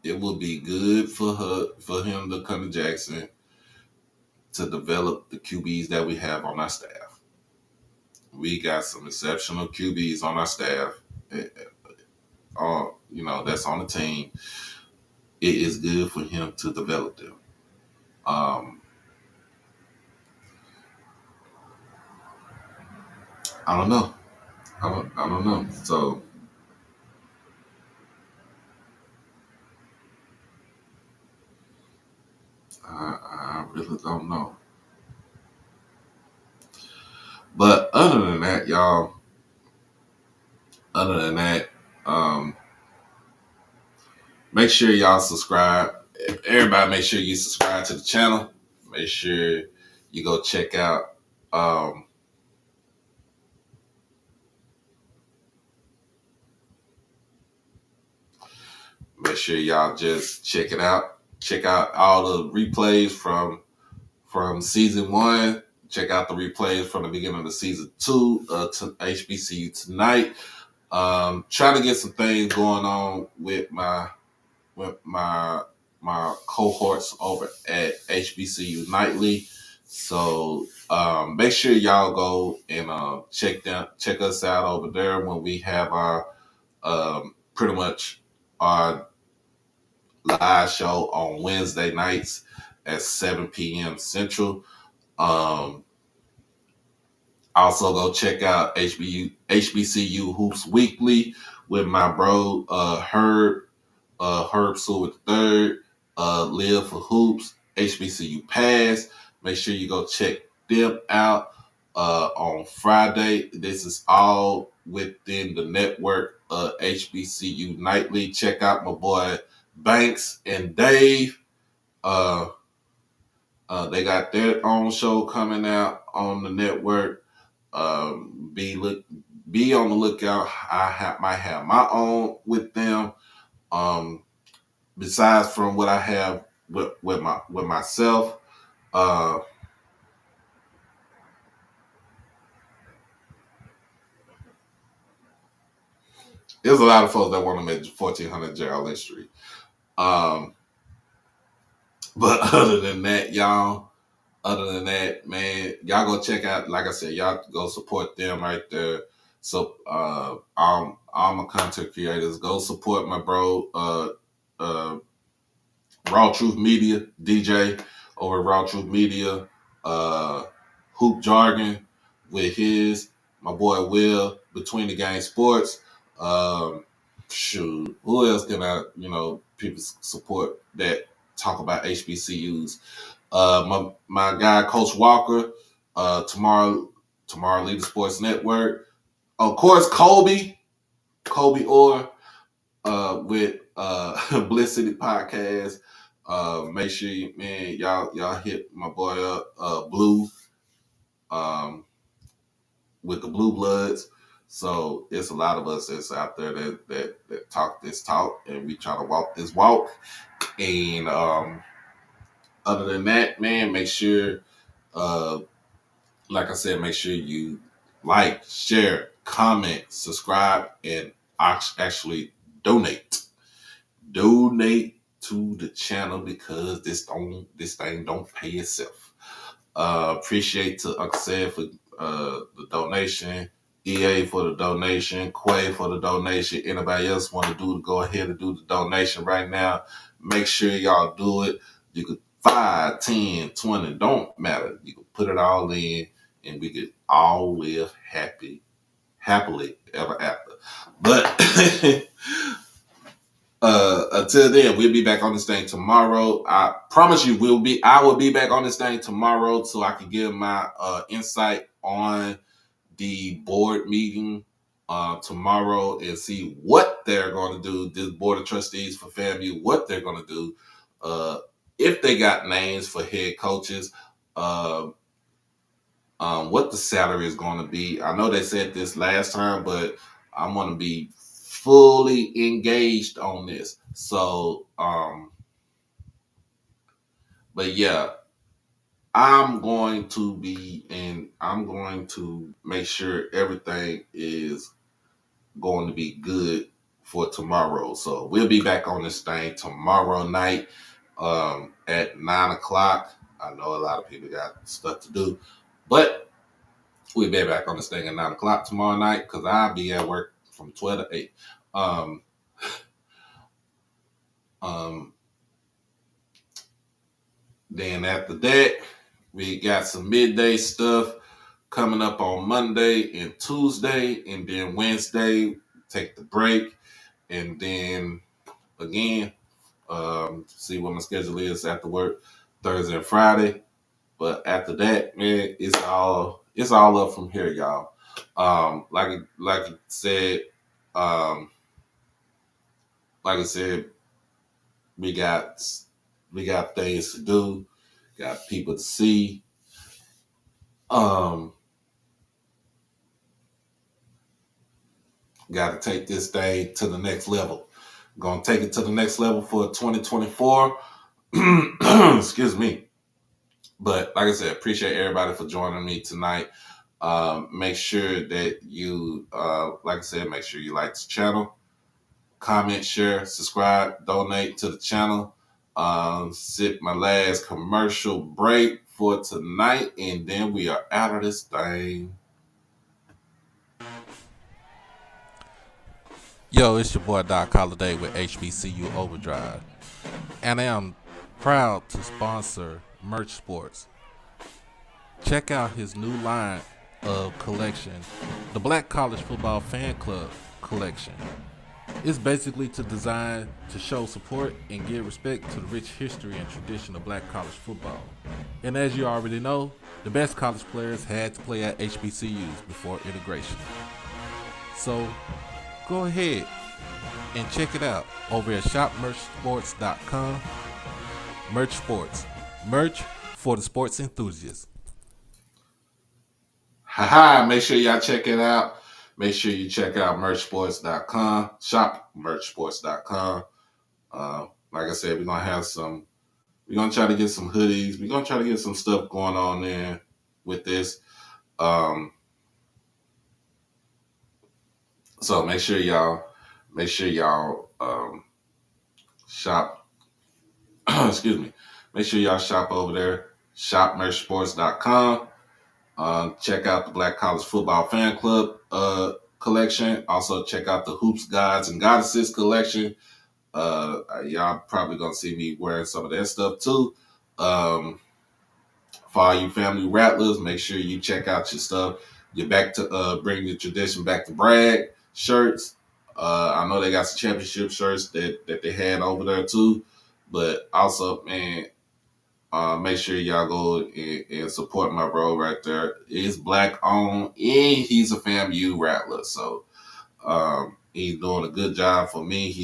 It would be good for him to come to Jackson to develop the QBs that we have on our staff. We got some exceptional QBs on our staff. You know, that's on the team. It is good for him to develop them. I don't know. I don't know. So I really don't know. But other than that, y'all, make sure y'all subscribe. Everybody, make sure you subscribe to the channel. Make sure you go check out make sure y'all just check it out. Check out all the replays from season 1. Check out the replays from the beginning of the season 2 to HBCU tonight. Trying to get some things going on with my cohorts over at HBCU Nightly. So make sure y'all go and check us out over there when we have our pretty much our live show on Wednesday nights at 7 p.m. Central. Also go check out HBCU Hoops Weekly with my bro Herb Seward III, Live for Hoops, HBCU Pass. Make sure you go check them out on Friday. This is all within the network HBCU Nightly. Check out my boy Banks and Dave. They got their own show coming out on the network. Be on the lookout. Might have my own with them. Besides from what I have with myself. There's a lot of folks that want to make 1400 Geraldine Street. But other than that, y'all, Other than that, man, y'all go check out. Like I said, y'all go support them right there. So, all my content creators, go support my bro, Raw Truth Media, DJ over at Raw Truth Media, Hoop Jargon with my boy Will, Between the Game Sports. Shoot, who else can people support that talk about HBCUs? My guy, Coach Walker, tomorrow Leader Sports Network. Of course, Kobe Orr, with Bliss City Podcast. Make sure y'all hit my boy up, Blue, with the Blue Bloods. So it's a lot of us that's out there that talk this talk, and we try to walk this walk. And other than that, man, make sure, like I said, make sure you like, share, comment, subscribe, and actually donate. Donate to the channel, because this thing don't pay itself. Appreciate to Uncle Said for the donation, EA for the donation, Quay for the donation. Anybody else want to go ahead and do the donation right now, make sure y'all do it. You could 5, 10, 20, don't matter. You can put it all in, and we could all live happily ever after. But until then, we'll be back on this thing tomorrow. I promise you, I will be back on this thing tomorrow, so I can give my insight on the board meeting tomorrow, and see what they're going to do. This board of trustees for FAMU, what they're going to do. If they got names for head coaches, what the salary is going to be. I know they said this last time, but I'm going to be fully engaged on this. So, but yeah, I'm going to make sure everything is going to be good for tomorrow. So we'll be back on this thing tomorrow night, at 9:00. I know a lot of people got stuff to do, but we'll be back on this thing at 9:00 tomorrow night, because I'll be at work from 12 to 8. Then after that, we got some midday stuff coming up on Monday and Tuesday, and then Wednesday, take the break, and then again, see what my schedule is after work, Thursday and Friday. But after that, man, it's all up from here, y'all. Like I said, we got things to do, got people to see. Got to take this thing to the next level. Gonna take it to the next level for 2024. Excuse me. But like I said, appreciate everybody for joining me tonight. Make sure that you, make sure you like the channel, comment, share, subscribe, donate to the channel. Sit my last commercial break for tonight, and then we are out of this thing.
Yo, it's your boy Doc Holiday with HBCU Overdrive, and I am proud to sponsor Merch Sports. Check out his new line of collection, the Black College Football Fan Club collection. It's basically designed to show support and give respect to the rich history and tradition of black college football. And as you already know, the best college players had to play at HBCUs before integration. So go ahead and check it out over at shopmerchsports.com. Merch Sports. Merch for the sports enthusiasts.
Make sure y'all check it out. Make sure you check out merchsports.com. Shopmerchsports.com. Like I said, we're going to try to get some hoodies. We're going to try to get some stuff going on there with this. So make sure y'all shop. Excuse me. Make sure y'all shop over there. shopmerchsports.com. Check out the Black College Football Fan Club collection. Also check out the Hoops Gods and Goddesses collection. Y'all probably gonna see me wearing some of that stuff too. For all you family rattlers, make sure you check out your stuff. You're back to bring the tradition back to brag shirts. I know they got some championship shirts that they had over there too. But also, man, make sure y'all go and support my bro right there. It's black owned and he's a FAMU rattler. So he's doing a good job for me.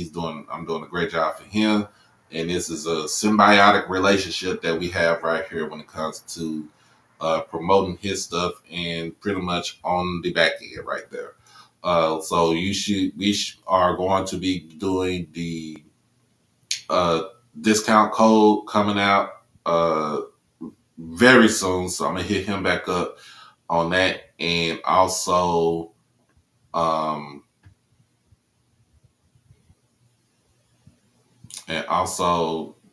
I'm doing a great job for him. And this is a symbiotic relationship that we have right here when it comes to promoting his stuff and pretty much on the back end right there. So we are going to be doing the discount code coming out very soon. So I'm gonna hit him back up on that, and also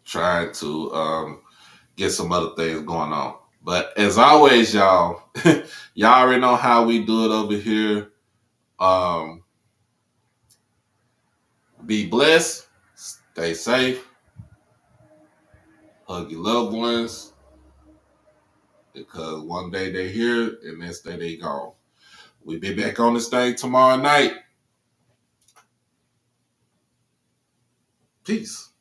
trying to get some other things going on. But as always, y'all, y'all already know how we do it over here. Be blessed, stay safe, hug your loved ones, because one day they're here and next day they gone. We'll be back on this thing tomorrow night. Peace.